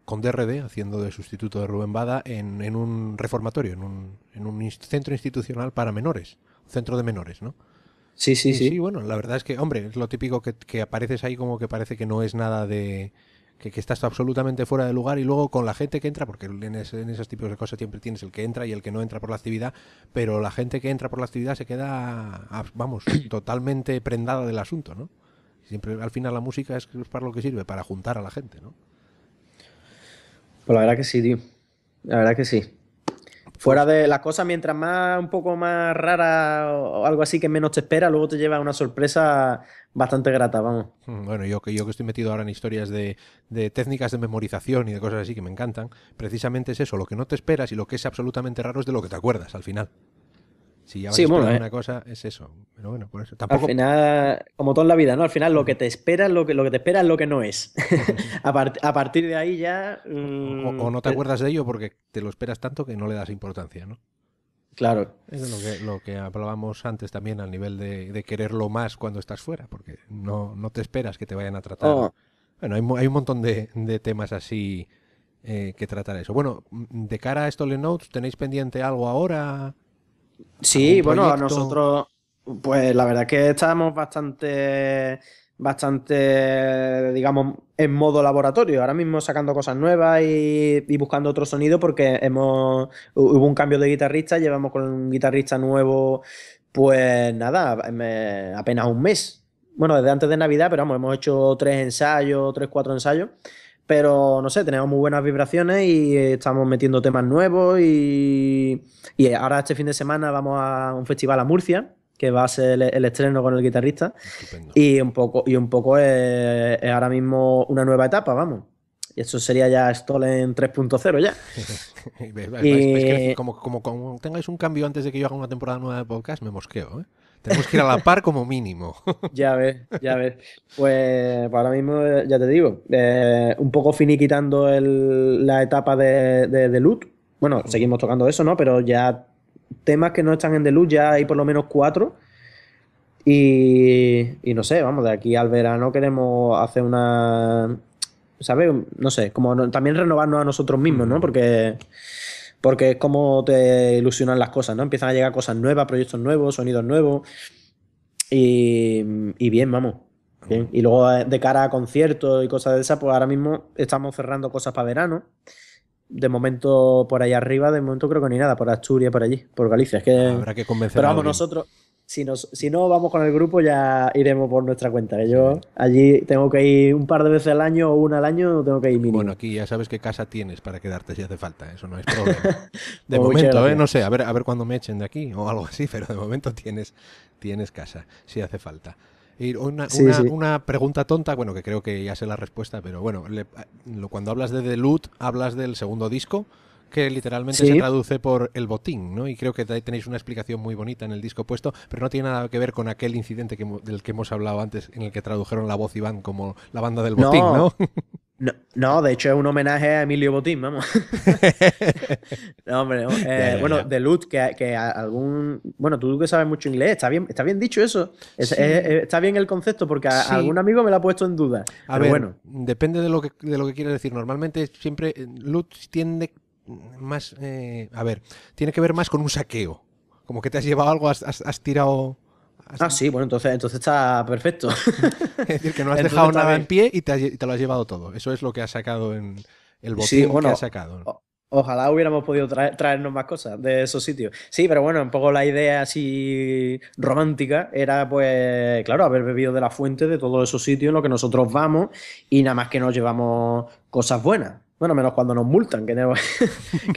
con DRD, haciendo de sustituto de Rubén Bada, en un reformatorio, en un centro institucional para menores, un centro de menores, ¿no? Sí, sí, Y sí, sí. bueno, la verdad es que, hombre, es lo típico que apareces ahí como que parece que no es nada de... Que estás absolutamente fuera de lugar, y luego con la gente que entra, porque en esos tipos de cosas siempre tienes el que entra y el que no entra por la actividad, pero la gente que entra por la actividad se queda, vamos, totalmente prendada del asunto, ¿no? Siempre al final la música es para lo que sirve, para juntar a la gente, ¿no? Pues la verdad que sí, tío. La verdad que sí. Fuera Pues de las cosas, mientras más un poco más rara o algo así que menos te espera, luego te lleva una sorpresa bastante grata, vamos. bueno, yo que estoy metido ahora en historias de técnicas de memorización y de cosas así que me encantan, precisamente es eso, lo que no te esperas y lo que es absolutamente raro es de lo que te acuerdas al final. Si ya vas Sí, bueno, esperando una cosa, es eso. Pero bueno, por eso. al Tampoco. final, como todo en la vida, ¿no? Al final lo que te espera es lo que te espera es lo que no es. A partir de ahí ya. O no te acuerdas de ello porque te lo esperas tanto que no le das importancia, ¿no? Claro. Eso es lo que hablábamos antes también al nivel de quererlo más cuando estás fuera, porque no te esperas que te vayan a tratar. Oh, Bueno, hay un montón de temas así que tratar eso. Bueno, de cara a estos Notes, ¿tenéis pendiente algo ahora? ¿Algún sí, bueno, proyecto? nosotros, pues la verdad es que estamos bastante, digamos, en modo laboratorio. Ahora mismo sacando cosas nuevas y buscando otro sonido porque hubo un cambio de guitarrista, llevamos con un guitarrista nuevo, pues nada, apenas un mes. Bueno, desde antes de Navidad, pero vamos, hemos hecho cuatro ensayos. Pero no sé, tenemos muy buenas vibraciones y estamos metiendo temas nuevos y ahora este fin de semana vamos a un festival a Murcia, que va a ser el estreno con el guitarrista. Estupendo. Y un poco es ahora mismo una nueva etapa, vamos. Y eso sería ya Stolen 3.0 ya. Como tengáis un cambio antes de que yo haga una temporada nueva de podcast, me mosqueo, ¿eh? Tenemos que ir a la par como mínimo. Ya ves, ya ves. Pues ahora mismo, ya te digo, un poco finiquitando la etapa de Deluxe. Bueno, seguimos tocando eso, ¿no? Pero ya temas que no están en Deluxe, ya hay por lo menos 4. Y no sé, vamos, de aquí al verano queremos hacer una, ¿sabes? No sé, como también renovarnos a nosotros mismos, ¿no? Porque es como te ilusionan las cosas, ¿no? Empiezan a llegar cosas nuevas, proyectos nuevos, sonidos nuevos. Y bien, vamos. Bien. Y luego de cara a conciertos y cosas de esas, pues ahora mismo estamos cerrando cosas para verano. De momento por ahí arriba, de momento creo que ni nada, por Asturias, por allí, por Galicia. Es que... Habrá que convencer Pero a vamos, alguien. nosotros, si no vamos con el grupo, ya iremos por nuestra cuenta. Que yo allí tengo que ir un par de veces al año o una al año, tengo que ir mínimo. Bueno, aquí ya sabes qué casa tienes para quedarte si hace falta, eso no es problema. De Pues momento, no sé, a ver cuándo me echen de aquí o algo así, pero de momento tienes casa, si hace falta. Y una pregunta tonta, bueno, que creo que ya sé la respuesta, pero bueno, cuando hablas de The Loot, hablas del segundo disco, que literalmente se traduce por el botín, ¿no? Y creo que tenéis una explicación muy bonita en el disco puesto, pero no tiene nada que ver con aquel incidente del que hemos hablado antes, en el que tradujeron la voz y van como la banda del botín, ¿no? No, de hecho es un homenaje a Emilio Botín, vamos. No, hombre, no. Bueno, The Loot, que algún... Bueno, tú que sabes mucho inglés, está bien dicho eso. Está bien el concepto, porque algún amigo me lo ha puesto en duda. A ver, bueno, depende de lo que quieras decir. Normalmente siempre Loot tiende más... tiene que ver más con un saqueo. Como que te has llevado algo, has tirado... Sí, bueno, entonces está perfecto. Es decir, que no has dejado nada en pie y te lo has llevado todo. Eso es lo que has sacado en el botín que has sacado. Ojalá hubiéramos podido traernos más cosas de esos sitios. Sí, pero bueno, un poco la idea así romántica era, pues, claro, haber bebido de la fuente de todos esos sitios en los que nosotros vamos y nada más que nos llevamos cosas buenas. Bueno, menos cuando nos multan, que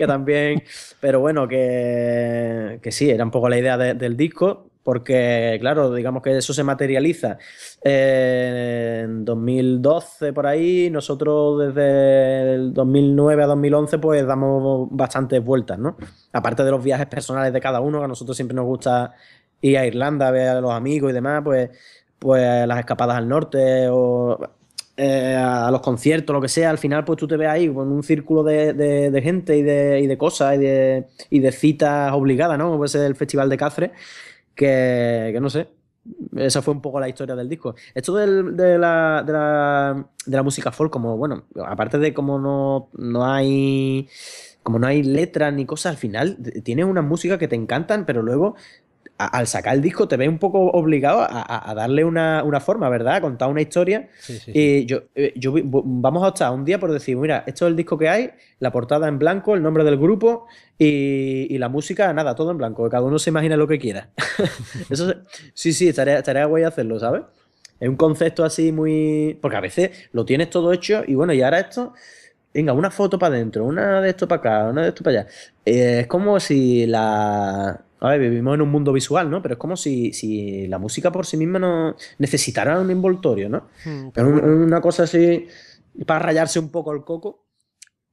también... Pero bueno, que sí, era un poco la idea del disco, porque, claro, digamos que eso se materializa en 2012 por ahí. Nosotros desde el 2009 a 2011 pues damos bastantes vueltas, ¿no? Aparte de los viajes personales de cada uno, que a nosotros siempre nos gusta ir a Irlanda a ver a los amigos y demás, pues las escapadas al norte o... a los conciertos, lo que sea, al final pues tú te ves ahí con un círculo de gente y de cosas y de citas obligadas, ¿no? Puede ser el Festival de Cáceres, que no sé, esa fue un poco la historia del disco. Esto de la música folk, como bueno, aparte de como no hay letras ni cosas, al final tienes una música que te encantan, pero luego al sacar el disco te ves un poco obligado a darle una forma, ¿verdad? A contar una historia. Sí. Y vamos a optar un día por decir, mira, esto es el disco que hay, la portada en blanco, el nombre del grupo y la música, nada, todo en blanco, que cada uno se imagina lo que quiera. Eso sí, estaría guay hacerlo, ¿sabes? Es un concepto así muy... Porque a veces lo tienes todo hecho y bueno, y ahora esto... Venga, una foto para adentro, una de esto para acá, una de esto para allá. Es como si la... A ver, vivimos en un mundo visual, ¿no? Pero es como si la música por sí misma no necesitara un envoltorio, ¿no? Pero bueno. Una cosa así para rayarse un poco el coco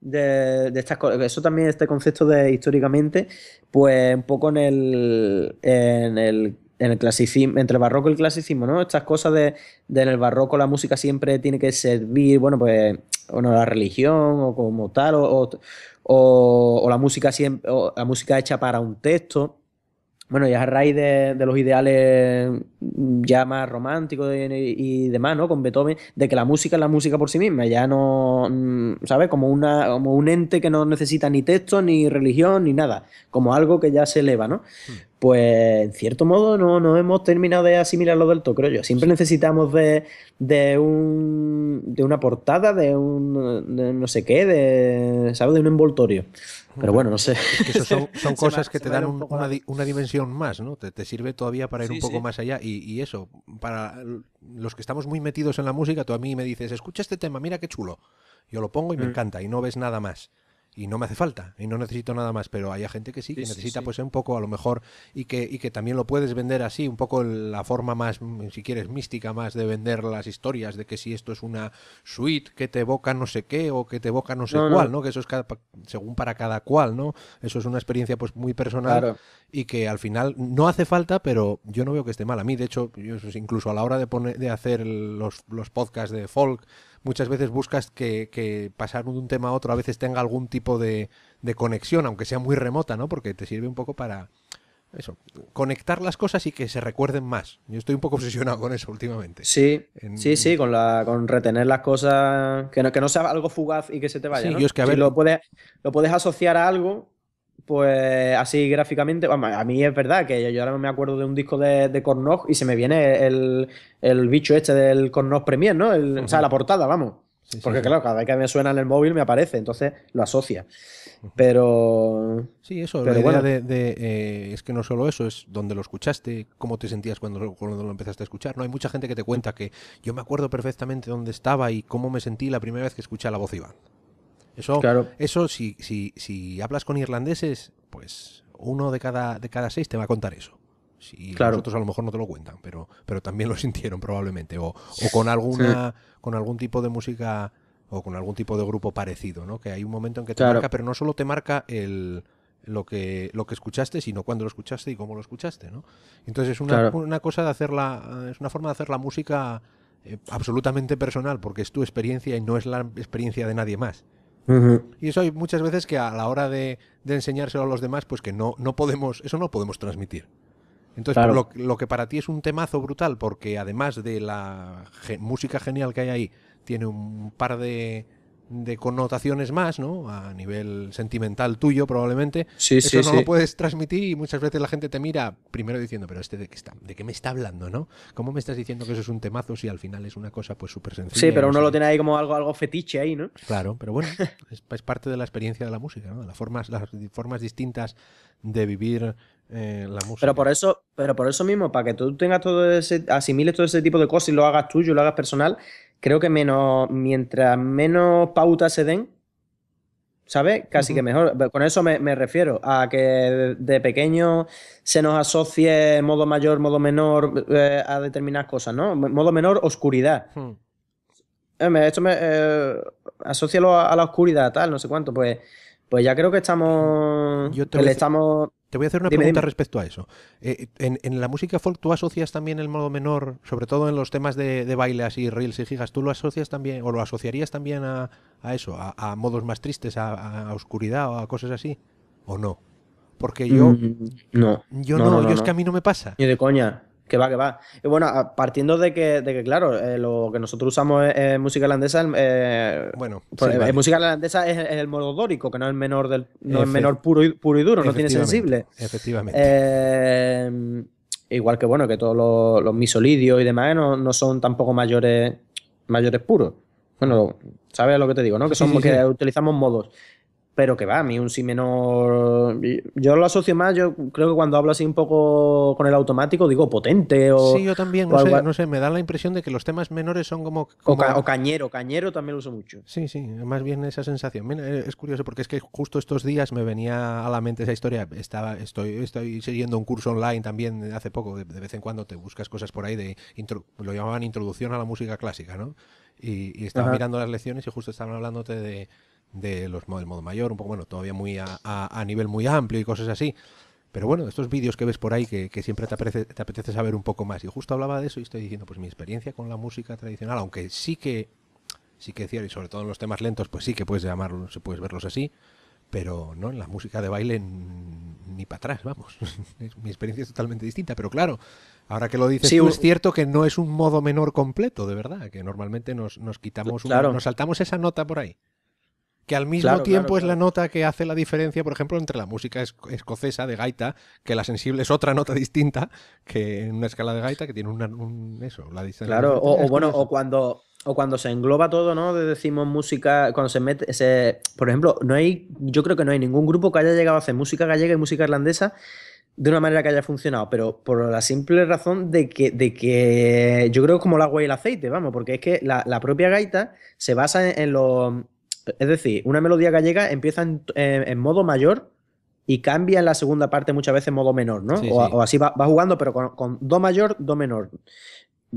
de estas cosas. Eso también, este concepto de históricamente, pues un poco en el clasicismo, entre el barroco y el clasicismo, ¿no? Estas cosas de en el barroco la música siempre tiene que servir, bueno, pues, bueno, la religión o como tal, o la música siempre, o la música hecha para un texto. Bueno, ya a raíz de los ideales ya más románticos y demás, ¿no? Con Beethoven, de que la música es la música por sí misma, ya no, ¿sabes? Como un ente que no necesita ni texto, ni religión, ni nada, como algo que ya se eleva, ¿no? Pues en cierto modo no hemos terminado de asimilarlo del todo, creo yo. Siempre necesitamos de una portada, de no sé qué, ¿sabes? De un envoltorio. Pero bueno, no sé. Es que eso son cosas que te dan una dimensión más, ¿no? Te sirve todavía para ir un poco más allá. Y eso, para los que estamos muy metidos en la música, tú a mí me dices, escucha este tema, mira qué chulo. Yo lo pongo y me encanta y no ves nada más. y no me hace falta y no necesito nada más, pero hay gente que sí, que necesita pues un poco a lo mejor y que también lo puedes vender así, un poco la forma más, si quieres, mística más de vender las historias, de que si esto es una suite que te evoca no sé qué o que te evoca no sé cuál, ¿no? Que eso es según para cada cual, ¿no? Eso es una experiencia pues muy personal y que al final no hace falta, pero yo no veo que esté mal. A mí, de hecho, yo incluso a la hora de hacer los podcasts de folk, muchas veces buscas que pasar de un tema a otro a veces tenga algún tipo de conexión, aunque sea muy remota, ¿no? Porque te sirve un poco para eso, conectar las cosas y que se recuerden más. Yo estoy un poco obsesionado con eso últimamente. Sí, sí, con retener las cosas, que no sea algo fugaz y que se te vaya, sí, ¿no? yo es que a Si ver... lo puedes asociar a algo, pues así gráficamente, vamos, a mí es verdad que yo ahora me acuerdo de un disco de Kornog y se me viene el bicho este del Kornog Premier, ¿no? O sea, la portada, vamos. Sí, Porque sí. claro, cada vez que me suena en el móvil me aparece, entonces lo asocia. Pero... Sí, eso, Pero la idea bueno. es que no solo eso, es dónde lo escuchaste, cómo te sentías cuando lo empezaste a escuchar. No hay mucha gente que te cuenta que yo me acuerdo perfectamente dónde estaba y cómo me sentí la primera vez que escuché la voz Iván. Claro. Eso si hablas con irlandeses, pues uno de cada 6 te va a contar eso. Si Claro. los otros a lo mejor no te lo cuentan, pero también lo sintieron probablemente. O con algún tipo de música o con algún tipo de grupo parecido, ¿no? Que hay un momento en que te marca, pero no solo te marca lo que escuchaste, sino cuándo lo escuchaste y cómo lo escuchaste, ¿no? Entonces es una cosa de hacerla, es una forma de hacer la música absolutamente personal, porque es tu experiencia y no es la experiencia de nadie más. Y eso hay muchas veces que a la hora de enseñárselo a los demás, pues que no podemos, eso no lo podemos transmitir. Entonces, lo que para ti es un temazo brutal, porque además de la música genial que hay ahí, tiene un par de connotaciones más, ¿no? A nivel sentimental tuyo, probablemente. Eso no lo puedes transmitir y muchas veces la gente te mira primero diciendo, pero ¿de qué me está hablando, no? ¿Cómo me estás diciendo que eso es un temazo si al final es una cosa pues súper sencilla? Sí, pero uno lo tiene ahí como algo fetiche ahí, ¿no? Claro, pero bueno, es parte de la experiencia de la música, ¿no? Las formas distintas de vivir la música. Pero por eso mismo, para que tú tengas asimiles todo ese tipo de cosas y lo hagas tuyo, lo hagas personal, creo que mientras menos pautas se den, ¿sabes? Casi que mejor. Con eso me refiero a que de pequeño se nos asocie modo mayor, modo menor a determinadas cosas, ¿no? Modo menor, oscuridad. Esto asócialo a la oscuridad, tal, no sé cuánto. Pues ya creo que estamos. Te voy a hacer una pregunta respecto a eso. En la música folk, ¿tú asocias también el modo menor, sobre todo en los temas de baile así, reels y gigas, ¿tú lo asocias también o lo asociarías también a eso, a modos más tristes, a oscuridad o a cosas así? ¿O no? Porque yo... No. Yo es que a mí no me pasa. Ni de coña. Que va. Y bueno, partiendo de que claro, lo que nosotros usamos es música irlandesa. Música irlandesa es el modo dórico, que no es el menor no es menor puro y duro, no tiene sensible. Efectivamente. Igual que bueno, que todos los misolidios y demás no son tampoco mayores puros. Bueno, ¿sabes lo que te digo, no? Que utilizamos modos. Pero que va, a mí un si menor... Yo lo asocio más, yo creo que cuando hablo así un poco con el automático digo potente o... Sí, yo también, no sé, me da la impresión de que los temas menores son como... O cañero también lo uso mucho. Sí, más bien esa sensación. Mira, es curioso porque es que justo estos días me venía a la mente esa historia. Estoy siguiendo un curso online también hace poco, de vez en cuando te buscas cosas por ahí, lo llamaban introducción a la música clásica, ¿no? Y estaba mirando las lecciones y justo estaban hablándote del modo mayor, un poco, bueno, todavía muy a nivel muy amplio y cosas así. Pero bueno, estos vídeos que ves por ahí que siempre te apetece saber un poco más. Y justo hablaba de eso y estoy diciendo, pues mi experiencia con la música tradicional, aunque sí que decía, y sobre todo en los temas lentos, pues sí que puedes puedes verlos así, pero no en la música de baile ni para atrás, vamos. Mi experiencia es totalmente distinta, pero claro, ahora que lo dices tú, es cierto que no es un modo menor completo, de verdad, que normalmente nos quitamos nos saltamos esa nota por ahí. Que al mismo tiempo es la nota que hace la diferencia, por ejemplo, entre la música escocesa de gaita, que la sensible es otra nota distinta que en una escala de gaita que tiene la distancia. Claro, o cuando se engloba todo, ¿no? Decimos música, cuando se mete, por ejemplo, yo creo que no hay ningún grupo que haya llegado a hacer música gallega y música irlandesa de una manera que haya funcionado, pero por la simple razón de que yo creo que como el agua y el aceite, vamos, porque es que la propia gaita se basa en Es decir, una melodía gallega empieza en modo mayor y cambia en la segunda parte muchas veces en modo menor, ¿no? Sí, O sí. así va jugando, pero con do mayor, do menor.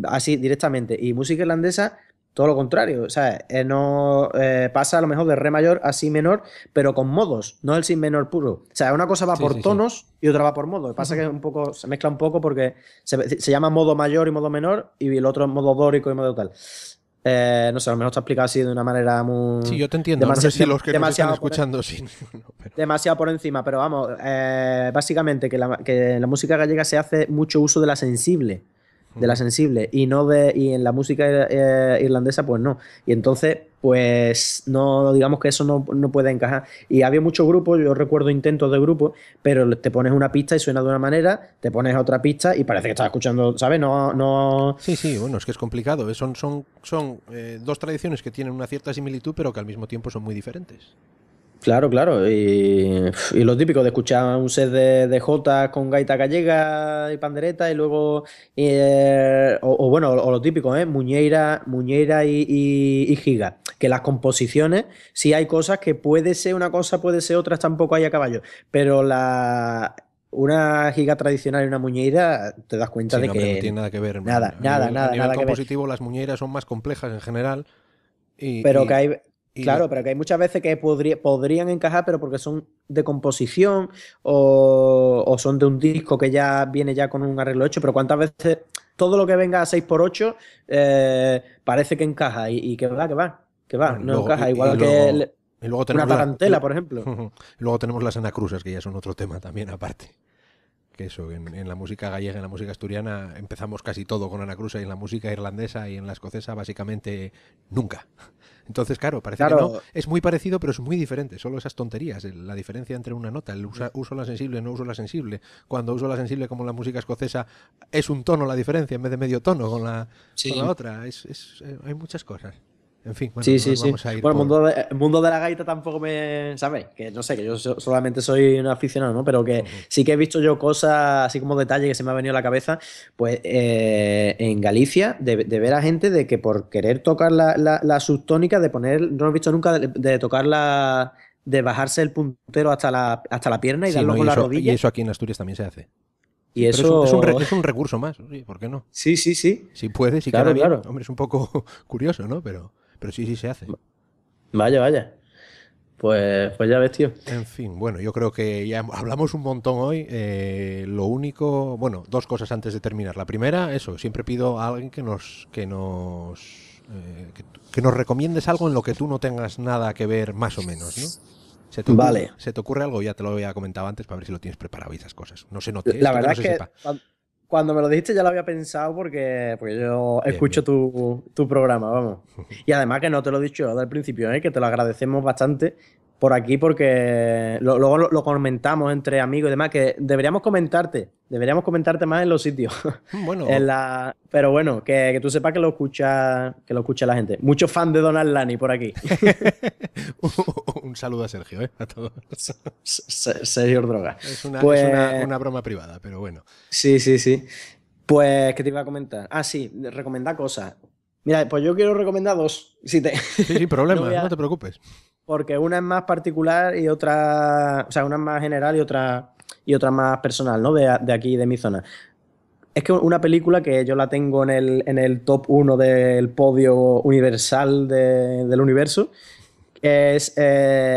Así directamente. Y música irlandesa, todo lo contrario. O sea, no pasa a lo mejor de re mayor a si menor, pero con modos, no el si menor puro. O sea, una cosa va Sí, por sí, sí. tonos y otra va por modos. Pasa que un poco, se mezcla un poco porque se llama modo mayor y modo menor, y el otro es modo dórico y modo tal. No sé, a lo mejor está explicado así de una manera Sí, muy yo te entiendo. No sé si los que nos están demasiado escuchando sí. No, pero... demasiado por encima, pero vamos, básicamente que en la música gallega se hace mucho uso de la sensible, y no y en la música irlandesa, pues no. Y entonces, pues no, digamos que eso no puede encajar. Y había muchos grupos, yo recuerdo intentos de grupos, pero te pones una pista y suena de una manera, te pones otra pista y parece que estás escuchando, ¿sabes? No. Sí, sí, bueno, es que es complicado. Son dos tradiciones que tienen una cierta similitud, pero que al mismo tiempo son muy diferentes. Claro, claro. Y lo típico de escuchar un set de jotas con gaita gallega y pandereta y luego, o bueno, o lo típico, Muñeira y giga. Que las composiciones, sí hay cosas que puede ser una cosa, puede ser otra, tampoco hay a caballo. Pero una giga tradicional y una muñeira, te das cuenta Sí, de no, hombre, no que tiene nada que ver. nada, nada, A nada, nivel nada que ver. compositivo, las muñeiras son más complejas en general y, Pero que y, hay, y lo- claro, pero que hay muchas veces que podrían encajar, pero porque son de composición o son de un disco que ya viene ya con un arreglo hecho, pero cuántas veces todo lo que venga a 6x8 parece que encaja y que va, bueno, no encaja. Igual que y luego una tenemos tarantela, por ejemplo. y luego tenemos las anacrusas, que ya son otro tema también aparte. Que eso, en la música gallega, en la música asturiana, empezamos casi todo con anacrusa, y en la música irlandesa y en la escocesa básicamente nunca. Entonces, claro, parece que no. Claro, Es muy parecido, pero es muy diferente. Solo esas tonterías. La diferencia entre una nota, uso la sensible, no uso la sensible. Cuando uso la sensible, como en la música escocesa, es un tono la diferencia en vez de medio tono con la sí. otra. Hay muchas cosas. En fin, bueno, Sí, no sí, nos sí. vamos a ir Bueno, por... el mundo de la gaita tampoco me, ¿sabes? Que no sé, que yo solamente soy un aficionado, ¿no? Pero que sí que he visto yo cosas, así como detalles que se me ha venido a la cabeza, pues en Galicia, de ver a gente de que por querer tocar la subtónica, de poner, no lo he visto nunca, de tocarla, de bajarse el puntero hasta la pierna y Sí, darlo no, con la y rodilla. eso aquí en Asturias también se hace. Sí, Y pero eso, es un recurso más. Sí, ¿por qué no? sí, sí, sí. Si puede, si queda Claro, bien. claro. Hombre, es un poco curioso, ¿no? Pero sí, sí se hace. Vaya, vaya. Pues ya ves, tío. En fin, bueno, yo creo que ya hablamos un montón hoy. Lo único, bueno, dos cosas antes de terminar. La primera, eso, siempre pido a alguien que nos recomiendes algo en lo que tú no tengas nada que ver, más o menos, ¿no? Vale. ¿Se te ocurre algo? Ya te lo había comentado antes para ver si lo tienes preparado y esas cosas. No se note La esto, que verdad no es se que sepa. cuando me lo dijiste ya lo había pensado porque yo Bien, escucho bien. tu programa, vamos. Y además que no te lo he dicho yo al principio, que te lo agradecemos bastante por aquí porque luego lo comentamos entre amigos y demás, que deberíamos comentarte más en los sitios. Bueno, Pero bueno, que tú sepas que lo escucha la gente. Muchos fans de Donald Lani por aquí. un saludo a Sergio, ¿eh? A todos. Sergio Droga. Es Pues una broma privada, pero bueno. sí, sí, sí. Pues, ¿qué te iba a comentar? Ah, sí, recomendar cosas. Mira, pues yo quiero recomendar dos. Si te... Sí, sin no problema, voy no a... te preocupes. Porque una es más particular y otra. O sea, una es más general y otra más personal, ¿no? De aquí, de mi zona. Es que una película que yo la tengo en el top 1 del podio universal del universo es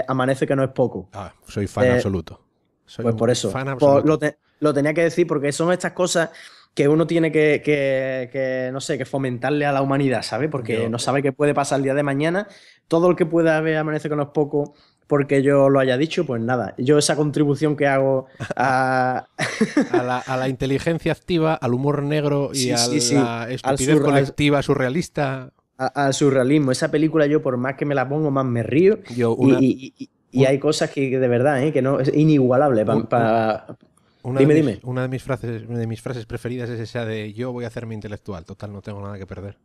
Amanece que no es poco. Ah, soy fan De, absoluto. Soy Pues por un eso, fan pues absoluto. lo tenía que decir porque son estas cosas que uno tiene no sé, que fomentarle a la humanidad, ¿sabes? Porque Yo, no sabe qué puede pasar el día de mañana. Todo el que pueda ver Amanece con los pocos porque yo lo haya dicho, pues nada. Yo esa contribución que hago a... a la inteligencia activa, al humor negro y Sí, a sí, sí. la Al, estupidez sur, al, colectiva surrealista, al surrealismo. Esa película yo por más que me la pongo, más me río. yo Y un- hay cosas que de verdad, que no, es inigualable. un- un- Dime, dime. una de mis frases preferidas es esa de yo voy a hacerme intelectual. Total, no tengo nada que perder.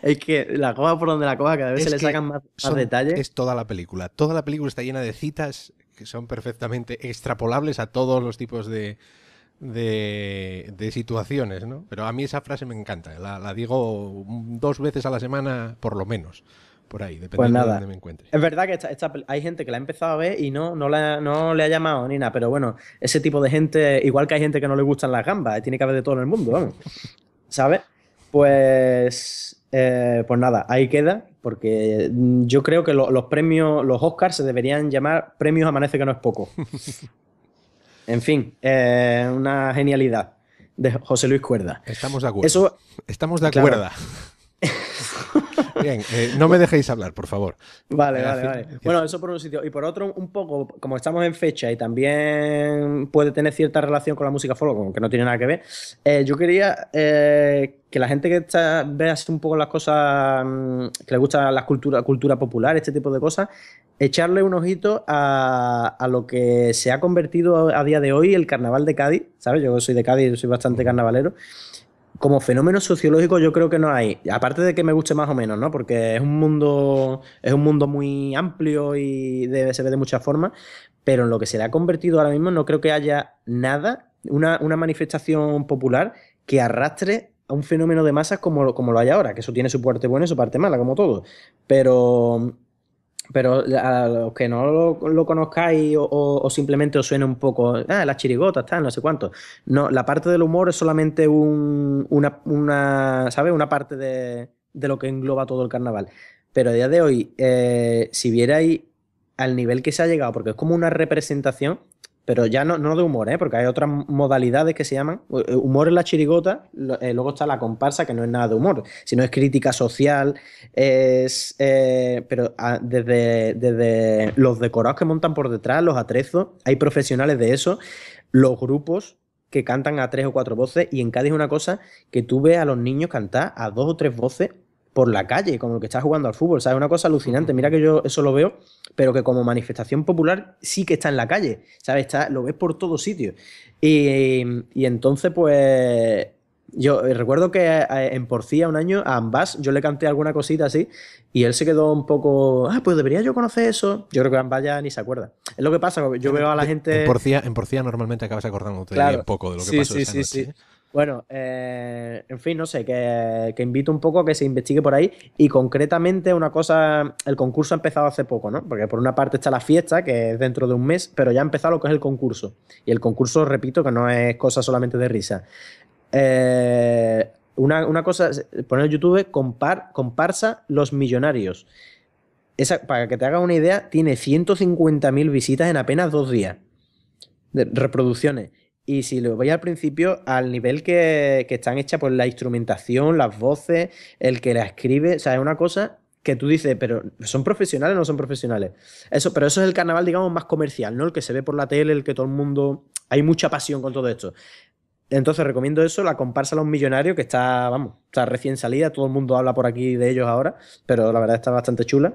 Es que la coja por donde la coja, cada vez se Es le que sacan más detalles. es toda la película. Toda la película está llena de citas que son perfectamente extrapolables a todos los tipos de situaciones, ¿no? Pero a mí esa frase me encanta. La digo dos veces a la semana, por lo menos. por ahí, Pues dependiendo de nada, dónde me encuentre. es verdad que hay gente que la ha empezado a ver y no le ha llamado ni nada, pero bueno, ese tipo de gente, igual que hay gente que no le gustan las gambas, tiene que haber de todo en el mundo, vamos, ¿sabes? Pues nada, ahí queda, porque yo creo que los premios, los Oscars se deberían llamar Premios Amanece que no es poco. En fin, una genialidad de José Luis Cuerda. Estamos de acuerdo. Eso, Estamos de claro. acuerdo. Bien, no me dejéis hablar, por favor. Vale. Bueno, eso por un sitio. Y por otro, un poco, como estamos en fecha y también puede tener cierta relación con la música folk, aunque no tiene nada que ver, yo quería que la gente que vea así un poco las cosas, que le gusta la cultura popular, este tipo de cosas, echarle un ojito a lo que se ha convertido a día de hoy el Carnaval de Cádiz, ¿sabes? Yo soy de Cádiz, yo soy bastante carnavalero. Como fenómeno sociológico yo creo que no hay, aparte de que me guste más o menos, ¿no? Porque es un mundo muy amplio y se ve de muchas formas, pero en lo que se le ha convertido ahora mismo no creo que haya nada, una manifestación popular que arrastre a un fenómeno de masas como lo hay ahora, que eso tiene su parte buena y su parte mala, como todo. Pero a los que no lo conozcáis o simplemente os suene un poco, las chirigotas, tal, no sé cuánto. No, la parte del humor es solamente ¿sabes? Una parte de lo que engloba todo el carnaval. Pero a día de hoy, si vierais al nivel que se ha llegado, porque es como una representación, pero ya no de humor, porque hay otras modalidades que se llaman humor en la chirigota, luego está la comparsa, que no es nada de humor, sino es crítica social, pero desde los decorados que montan por detrás, los atrezos, hay profesionales de eso, los grupos que cantan a 3 o 4 voces, y en Cádiz es una cosa que tú ves a los niños cantar a 2 o 3 voces por la calle, como el que está jugando al fútbol, ¿sabes? Es una cosa alucinante. Mira que yo eso lo veo, pero que como manifestación popular sí que está en la calle, ¿sabes? Lo ves por todos sitios. Y entonces, pues, yo recuerdo que en Porcía un año a Ambas yo le canté alguna cosita así y él se quedó un poco, pues debería yo conocer eso. Yo creo que Ambas ya ni se acuerda. Es lo que pasa, yo veo a la gente... En Porcía normalmente acabas acordándote Claro. un poco de lo que pasó esa noche. Sí. Bueno, en fin, no sé, que invito un poco a que se investigue por ahí y concretamente una cosa, el concurso ha empezado hace poco, ¿no? Porque por una parte está la fiesta, que es dentro de un mes, pero ya ha empezado lo que es el concurso. Y el concurso, repito, que no es cosa solamente de risa. Una cosa, poner en YouTube, comparsa Los Millonarios. Para que te hagas una idea, tiene 150.000 visitas en apenas 2 días de reproducciones. Y si lo veis al principio, al nivel que están hechas, pues la instrumentación, las voces, el que la escribe, o sea, es una cosa que tú dices, pero ¿son profesionales o no son profesionales? Pero eso es el carnaval, digamos, más comercial, ¿no? El que se ve por la tele, el que todo el mundo... Hay mucha pasión con todo esto. Entonces recomiendo eso, la comparsa Los Millonarios, que está recién salida, todo el mundo habla por aquí de ellos ahora, pero la verdad está bastante chula.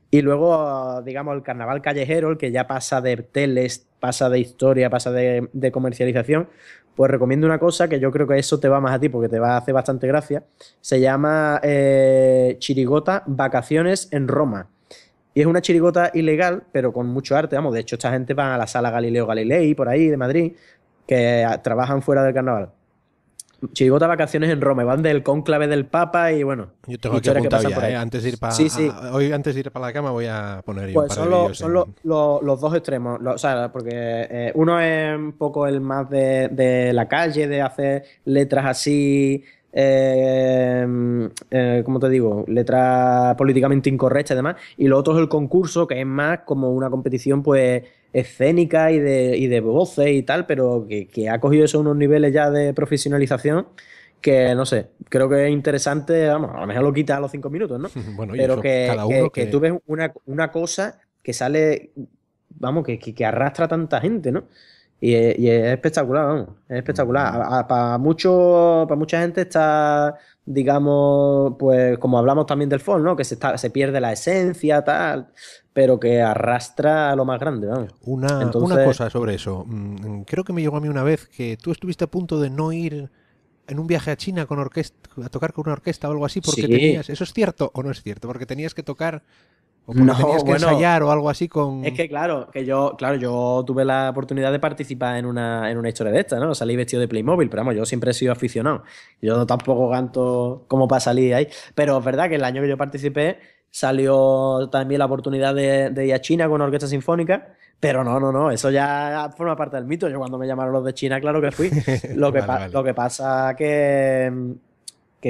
Y luego, digamos, el carnaval callejero, el que ya pasa de teles, pasa de historia, pasa de comercialización, pues recomiendo una cosa que yo creo que eso te va más a ti porque te va a hacer bastante gracia. Se llama Chirigota Vacaciones en Roma. Y es una chirigota ilegal, pero con mucho arte. Vamos, de hecho, esta gente va a la sala Galileo Galilei, por ahí, de Madrid, que trabajan fuera del carnaval. Chirigota Vacaciones en Roma, van del cónclave del Papa y bueno. Yo tengo aquí apuntado ya, antes de ir para hoy, antes de ir para la cama voy a poner ahí un par de vídeos. Son los dos extremos, o sea, porque uno es un poco el más de la calle, de hacer letras así, ¿cómo te digo? Letras políticamente incorrectas y demás, y lo otro es el concurso, que es más como una competición, pues, escénica y de voces y tal, pero que ha cogido eso unos niveles ya de profesionalización que, no sé, creo que es interesante, vamos, a lo mejor lo quita a los 5 minutos, ¿no? Bueno, pero que tú ves una cosa que sale, vamos, que arrastra a tanta gente, ¿no? Y es espectacular, vamos, es espectacular. Para mucha gente está, digamos, pues como hablamos también del folk, ¿no? Que se pierde la esencia, tal, pero que arrastra a lo más grande, vamos. Una cosa sobre eso. Creo que me llegó a mí una vez que tú estuviste a punto de no ir en un viaje a China con orquesta, a tocar con una orquesta o algo así, porque tenías... ¿Eso es cierto o no es cierto? Porque tenías que tocar... O porque tenías que ensayar o algo así con... Es que claro, yo tuve la oportunidad de participar en una historia de esta, ¿no? Salí vestido de Playmobil, pero vamos, yo siempre he sido aficionado. Yo tampoco canto como para salir ahí. Pero es verdad que el año que yo participé salió también la oportunidad de ir a China con una orquesta sinfónica. Pero no, eso ya forma parte del mito. Yo cuando me llamaron los de China, claro que fui. Vale. Lo que pasa que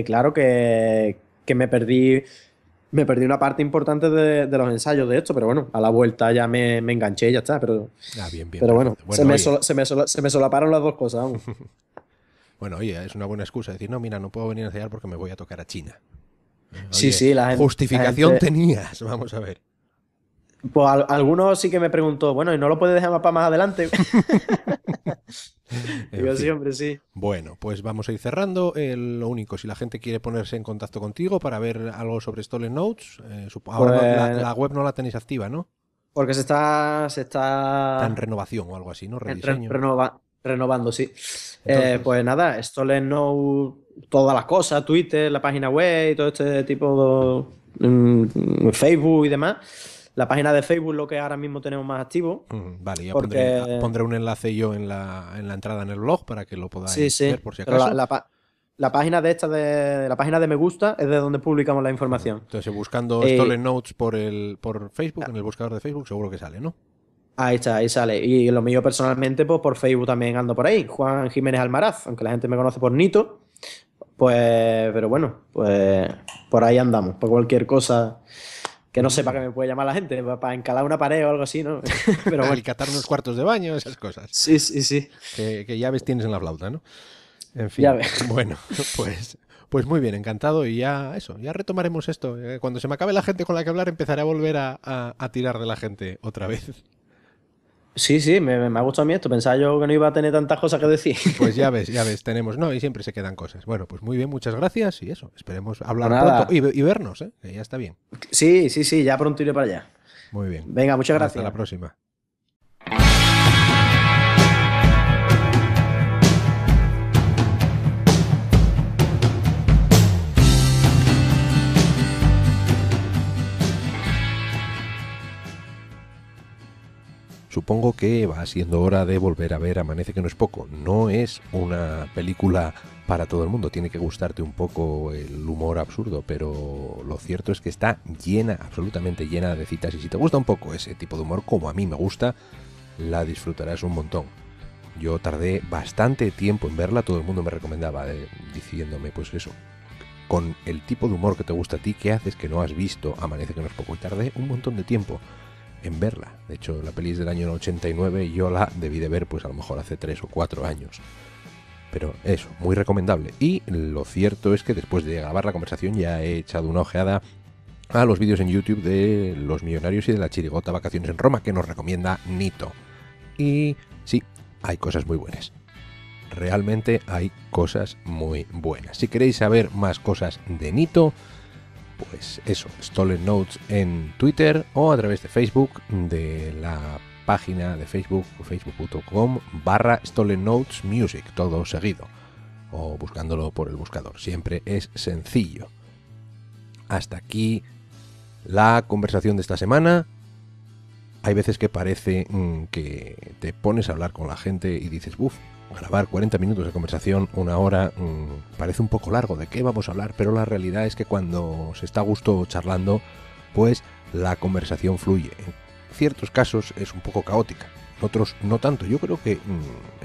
claro, que me perdí una parte importante de los ensayos de esto, pero bueno, a la vuelta ya me enganché y ya está. Pero Bien, bueno, perfecto. se me solaparon las dos cosas. Vamos. Bueno, oye, es una buena excusa decir, no, mira, no puedo venir a ensayar porque me voy a tocar a China. Sí, Oye, sí, la justificación gente. tenías, vamos a ver. Pues algunos sí que me preguntó, bueno, ¿y no lo puedes dejar para más adelante? En Digo, sí, fin. hombre, sí. Bueno, pues vamos a ir cerrando. Lo único, si la gente quiere ponerse en contacto contigo para ver algo sobre Stolen Notes, ahora Pues la web no la tenéis activa, ¿no? porque se Está en está renovación o algo así, ¿no? Rediseño. renovando, sí. Entonces, Pues nada, Stolen Know, todas las cosas, Twitter, la página web y todo este tipo de Facebook y demás. La página de Facebook lo que ahora mismo tenemos más activo, vale, ya porque pondré un enlace yo en la entrada en el blog para que lo sí, podáis ver sí, por si pero acaso. la página de la página de me gusta es de donde publicamos la información. Entonces, buscando Eh, Stolen Notes por Facebook, en el buscador de Facebook, seguro que sale, ¿no? Ahí está, ahí sale. Y lo mío personalmente, pues por Facebook también ando por ahí. Juan Jiménez Almaraz, aunque la gente me conoce por Nito. Pues, pero bueno, pues por ahí andamos. Por cualquier cosa que no sepa que me puede llamar la gente, para encalar una pared o algo así, ¿no? Pero bueno. Alicatar unos cuartos de baño, esas cosas. Sí, sí, sí. Que llaves tienes en la flauta, ¿no? En Ya fin, ves. bueno, pues muy bien, encantado y ya eso, ya retomaremos esto. Cuando se me acabe la gente con la que hablar, empezaré a volver a tirar de la gente otra vez. Sí, sí, me ha gustado a mí esto. Pensaba yo que no iba a tener tantas cosas que decir. Pues ya ves, tenemos, no, y siempre se quedan cosas. Bueno, pues muy bien, muchas gracias y eso, esperemos Pues hablar pronto nada. y vernos, ¿eh? Que ya está bien. Sí, sí, sí, ya pronto iré para allá. Muy bien, Venga, muchas hasta la gracias. próxima. Supongo que va siendo hora de volver a ver Amanece que no es poco. No es una película para todo el mundo, tiene que gustarte un poco el humor absurdo, pero lo cierto es que está llena, absolutamente llena de citas y si te gusta un poco ese tipo de humor, como a mí me gusta, la disfrutarás un montón. Yo tardé bastante tiempo en verla, todo el mundo me recomendaba, diciéndome pues eso, con el tipo de humor que te gusta a ti, ¿qué haces que no has visto Amanece que no es poco? Y tardé un montón de tiempo en verla. De hecho, la peli es del año 89 y yo la debí de ver pues a lo mejor hace 3 o 4 años. Pero eso, muy recomendable. Y lo cierto es que después de grabar la conversación ya he echado una ojeada a los vídeos en YouTube de Los Millonarios y de la Chirigota Vacaciones en Roma que nos recomienda Nito. Y sí, hay cosas muy buenas. Realmente hay cosas muy buenas. Si queréis saber más cosas de Nito, pues eso, Stolen Notes en Twitter o a través de Facebook, de la página de Facebook, facebook.com/Stolen Notes Music, todo seguido, o buscándolo por el buscador. Siempre es sencillo. Hasta aquí la conversación de esta semana. Hay veces que parece que te pones a hablar con la gente y dices, uff, grabar 40 minutos de conversación, una hora, parece un poco largo, ¿de qué vamos a hablar? Pero la realidad es que cuando se está a gusto charlando, pues la conversación fluye. En ciertos casos es un poco caótica, en otros no tanto. Yo creo que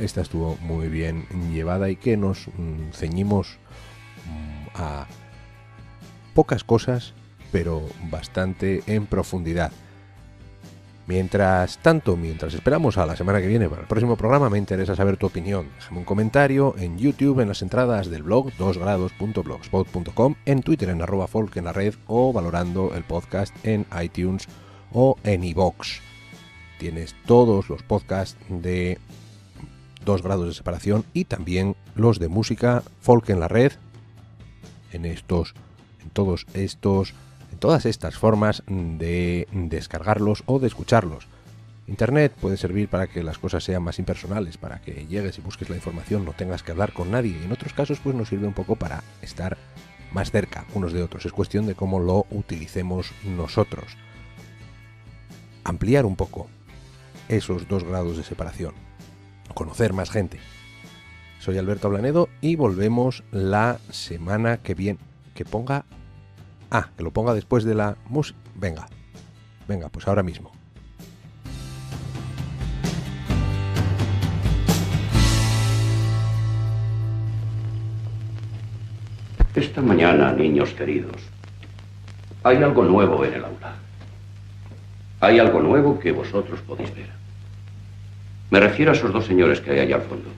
esta estuvo muy bien llevada y que nos ceñimos a pocas cosas, pero bastante en profundidad. Mientras tanto, mientras esperamos a la semana que viene para el próximo programa, me interesa saber tu opinión. Déjame un comentario en YouTube, en las entradas del blog 2grados.blogspot.com, en Twitter en @folk en la red o valorando el podcast en iTunes o en iVoox. Tienes todos los podcasts de 2 grados de separación y también los de música folk en la red en todas estas formas de descargarlos o de escucharlos. Internet puede servir para que las cosas sean más impersonales, para que llegues y busques la información, no tengas que hablar con nadie. Y en otros casos pues nos sirve un poco para estar más cerca unos de otros. Es cuestión de cómo lo utilicemos nosotros. Ampliar un poco esos 2 grados de separación. Conocer más gente. Soy Alberto Blanedo y volvemos la semana que viene. Que ponga Ah, que lo ponga después de la música. Venga, pues ahora mismo. Esta mañana, niños queridos, hay algo nuevo en el aula. Hay algo nuevo que vosotros podéis ver. Me refiero a esos dos señores que hay allá al fondo.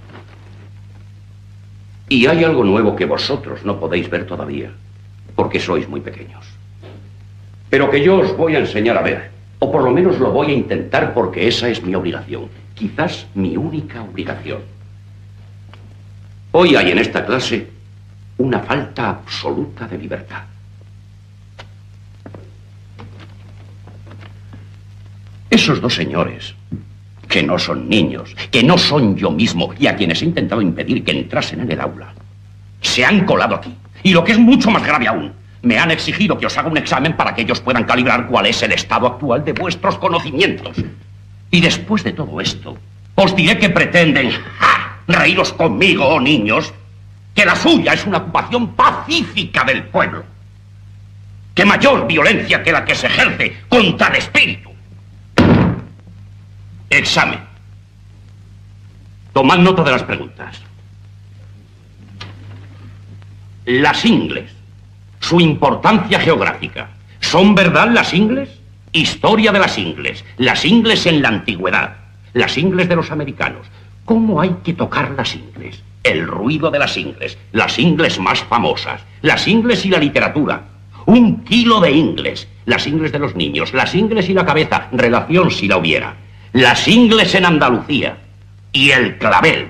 Y hay algo nuevo que vosotros no podéis ver todavía, porque sois muy pequeños. Pero que yo os voy a enseñar a ver, o por lo menos lo voy a intentar porque esa es mi obligación, quizás mi única obligación. Hoy hay en esta clase una falta absoluta de libertad. Esos dos señores, que no son niños, que no son yo mismo, y a quienes he intentado impedir que entrasen en el aula, se han colado aquí. Y lo que es mucho más grave aún, me han exigido que os haga un examen para que ellos puedan calibrar cuál es el estado actual de vuestros conocimientos. Y después de todo esto, os diré que pretenden reíros conmigo, oh niños, que la suya es una ocupación pacífica del pueblo. Que mayor violencia que la que se ejerce contra el espíritu. Examen. Tomad nota de las preguntas. Las ingles. Su importancia geográfica. ¿Son verdad las ingles? Historia de las ingles. Las ingles en la antigüedad. Las ingles de los americanos. ¿Cómo hay que tocar las ingles? El ruido de las ingles. Las ingles más famosas. Las ingles y la literatura. 1 kilo de ingles. Las ingles de los niños. Las ingles y la cabeza. Relación si la hubiera. Las ingles en Andalucía. Y el clavel.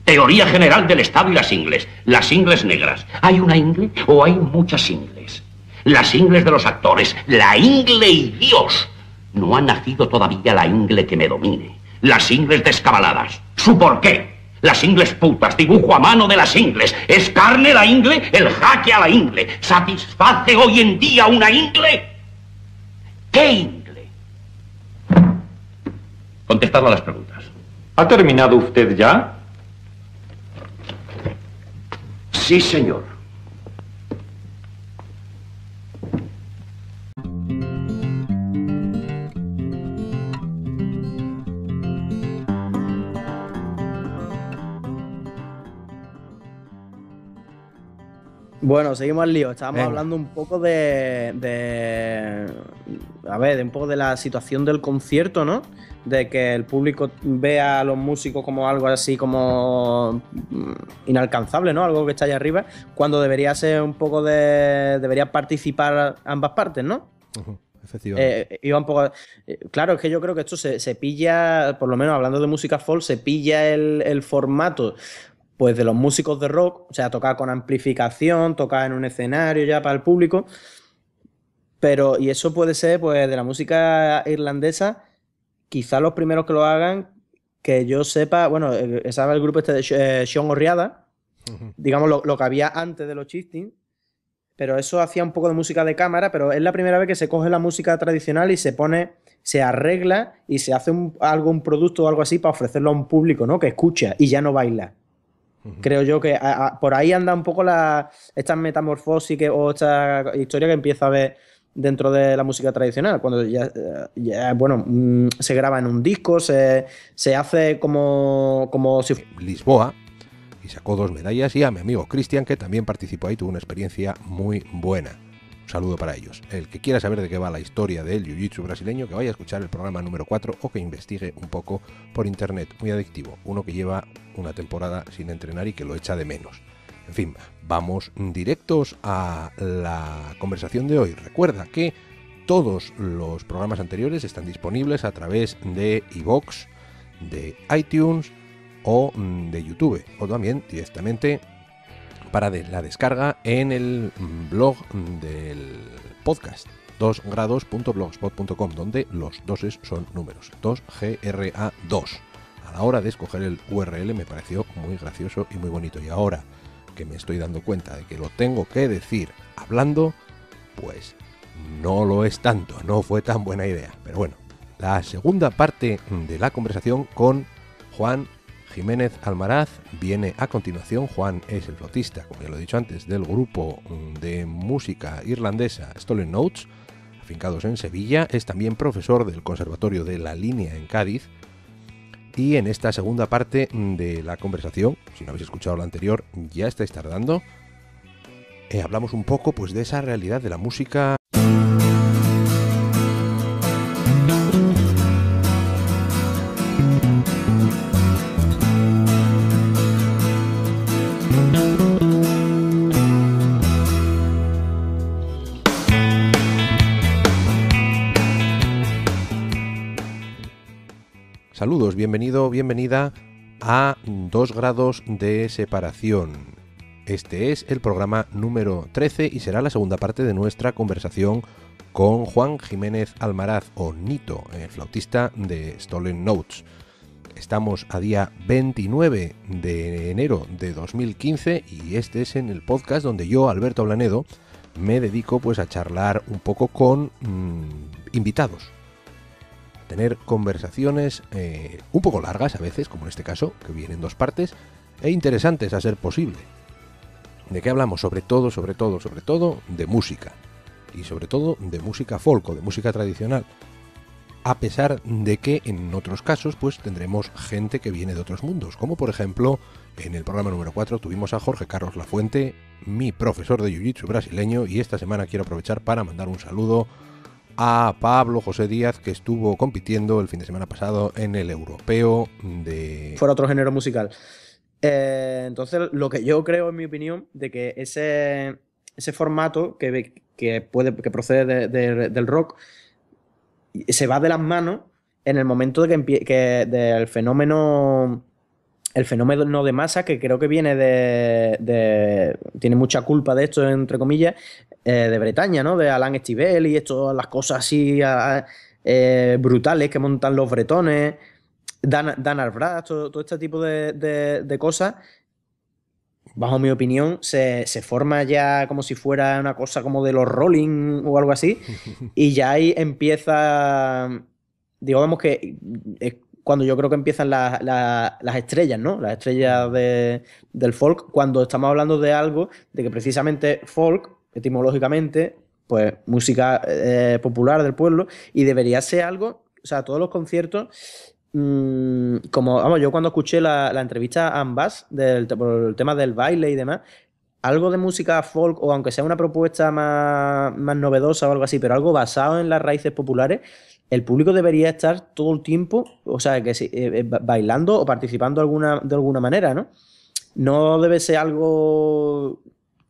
Teoría general del Estado y las ingles. Las ingles negras. ¿Hay una ingle o hay muchas ingles? Las ingles de los actores. La ingle y Dios. No ha nacido todavía la ingle que me domine. Las ingles descabaladas. ¿Su porqué? Las ingles putas. Dibujo a mano de las ingles. ¿Es carne la ingle? El jaque a la ingle. ¿Satisface hoy en día una ingle? ¿Qué ingle? Contestad a las preguntas. ¿Ha terminado usted ya? Sí, señor. Bueno, seguimos al lío. Estábamos Venga. hablando un poco de un poco de la situación del concierto, ¿no? De que el público vea a los músicos como algo así como inalcanzable, ¿no? Algo que está allá arriba, cuando debería ser un poco debería participar ambas partes, ¿no? Efectivamente. Iba un poco. Claro, es que yo creo que esto se pilla, por lo menos hablando de música folk, se pilla el formato pues de los músicos de rock, o sea, tocar con amplificación, tocar en un escenario ya para el público, pero, y eso puede ser, pues, de la música irlandesa, quizás los primeros que lo hagan, que yo sepa, bueno, estaba el grupo este de Sean O'Riada, digamos lo que había antes de los Chieftains, pero eso hacía un poco de música de cámara, pero es la primera vez que se coge la música tradicional y se pone, se arregla y se hace un producto o algo así para ofrecerlo a un público, ¿no? Que escucha y ya no baila. Creo yo que por ahí anda un poco esta metamorfosis o esta historia que empieza a ver dentro de la música tradicional, cuando se graba en un disco, se hace como si... Lisboa, y sacó 2 medallas, y a mi amigo Cristian, que también participó ahí, tuvo una experiencia muy buena. Un saludo para ellos. El que quiera saber de qué va la historia del jiu-jitsu brasileño, que vaya a escuchar el programa número 4 o que investigue un poco por internet. Muy adictivo. Uno que lleva una temporada sin entrenar y que lo echa de menos. En fin, vamos directos a la conversación de hoy. Recuerda que todos los programas anteriores están disponibles a través de iVoox, de iTunes o de YouTube, o también directamente para la descarga en el blog del podcast, 2grados.blogspot.com, donde los doses son números, 2GRA2. A la hora de escoger el URL me pareció muy gracioso y muy bonito, y ahora que me estoy dando cuenta de que lo tengo que decir hablando, pues no lo es tanto, no fue tan buena idea. Pero bueno, la segunda parte de la conversación con Juan Jiménez Almaraz viene a continuación. Juan es el flautista, como ya lo he dicho antes, del grupo de música irlandesa Stolen Notes, afincados en Sevilla. Es también profesor del Conservatorio de La Línea en Cádiz. Y en esta segunda parte de la conversación, si no habéis escuchado la anterior, ya estáis tardando, hablamos un poco pues de esa realidad de la música. Saludos, bienvenida a 2 grados de separación. Este es el programa número 13 y será la segunda parte de nuestra conversación con Juan Jiménez Almaraz, o Nito, el flautista de Stolen Notes. Estamos a día 29 de enero de 2015 y este es en el podcast donde yo, Alberto Blanedo, me dedico pues a charlar un poco con invitados. Tener conversaciones un poco largas a veces, como en este caso, que vienen en 2 partes, e interesantes a ser posible. ¿De qué hablamos? Sobre todo de música. Y sobre todo de música folk o de música tradicional. A pesar de que en otros casos pues tendremos gente que viene de otros mundos. Como por ejemplo, en el programa número 4 tuvimos a Jorge Carlos Lafuente, mi profesor de jiu-jitsu brasileño, y esta semana quiero aprovechar para mandar un saludo a Pablo José Díaz, que estuvo compitiendo el fin de semana pasado en el europeo de... Fuera otro género musical. Entonces, lo que yo creo, en mi opinión, de que ese formato que procede del rock se va de las manos en el momento de que del fenómeno de masa, que creo que viene tiene mucha culpa de esto, entre comillas, de Bretaña, ¿no? De Alain Estivell y todas las cosas así brutales que montan los bretones, Dan Arbrat, todo este tipo de cosas. Bajo mi opinión, se forma ya como si fuera una cosa como de los Rolling o algo así, y ya ahí empieza, digamos que cuando yo creo que empiezan las estrellas, ¿no? Las estrellas del folk, cuando estamos hablando de algo, de que precisamente folk, etimológicamente, pues música popular del pueblo, y debería ser algo, o sea, todos los conciertos, como, vamos, yo cuando escuché la entrevista a Ambas por el tema del baile y demás, algo de música folk, o aunque sea una propuesta más novedosa o algo así, pero algo basado en las raíces populares, el público debería estar todo el tiempo, o sea, que bailando o participando de alguna manera, ¿no? No debe ser algo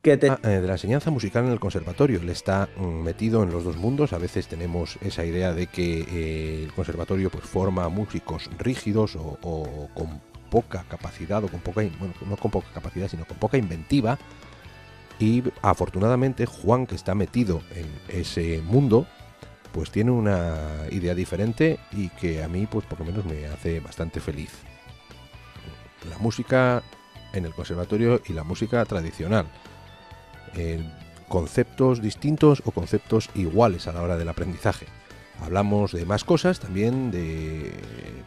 que de la enseñanza musical en el conservatorio. Él está metido en los 2 mundos. A veces tenemos esa idea de que el conservatorio pues forma músicos rígidos o con poca capacidad, o con poca, bueno, no con poca capacidad, sino con poca inventiva. Y afortunadamente Juan, que está metido en ese mundo, pues tiene una idea diferente y que a mí, pues por lo menos me hace bastante feliz. La música en el conservatorio y la música tradicional. Conceptos distintos o conceptos iguales a la hora del aprendizaje. Hablamos de más cosas también, de,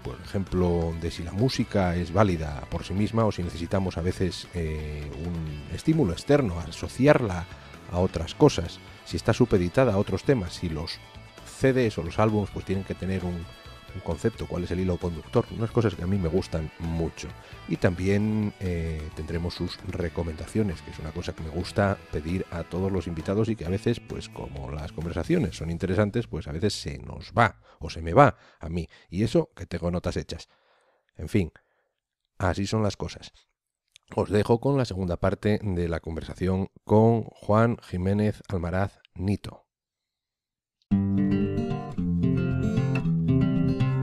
por ejemplo, de si la música es válida por sí misma o si necesitamos a veces un estímulo externo, asociarla a otras cosas, si está supeditada a otros temas, si los CDs o los álbumes pues tienen que tener un concepto, cuál es el hilo conductor, unas cosas que a mí me gustan mucho. Y también tendremos sus recomendaciones, que es una cosa que me gusta pedir a todos los invitados y que a veces, pues como las conversaciones son interesantes, pues a veces se nos va o se me va a mí, y eso que tengo notas hechas. En fin, así son las cosas. Os dejo con la segunda parte de la conversación con Juan Jiménez Almaraz, Nito.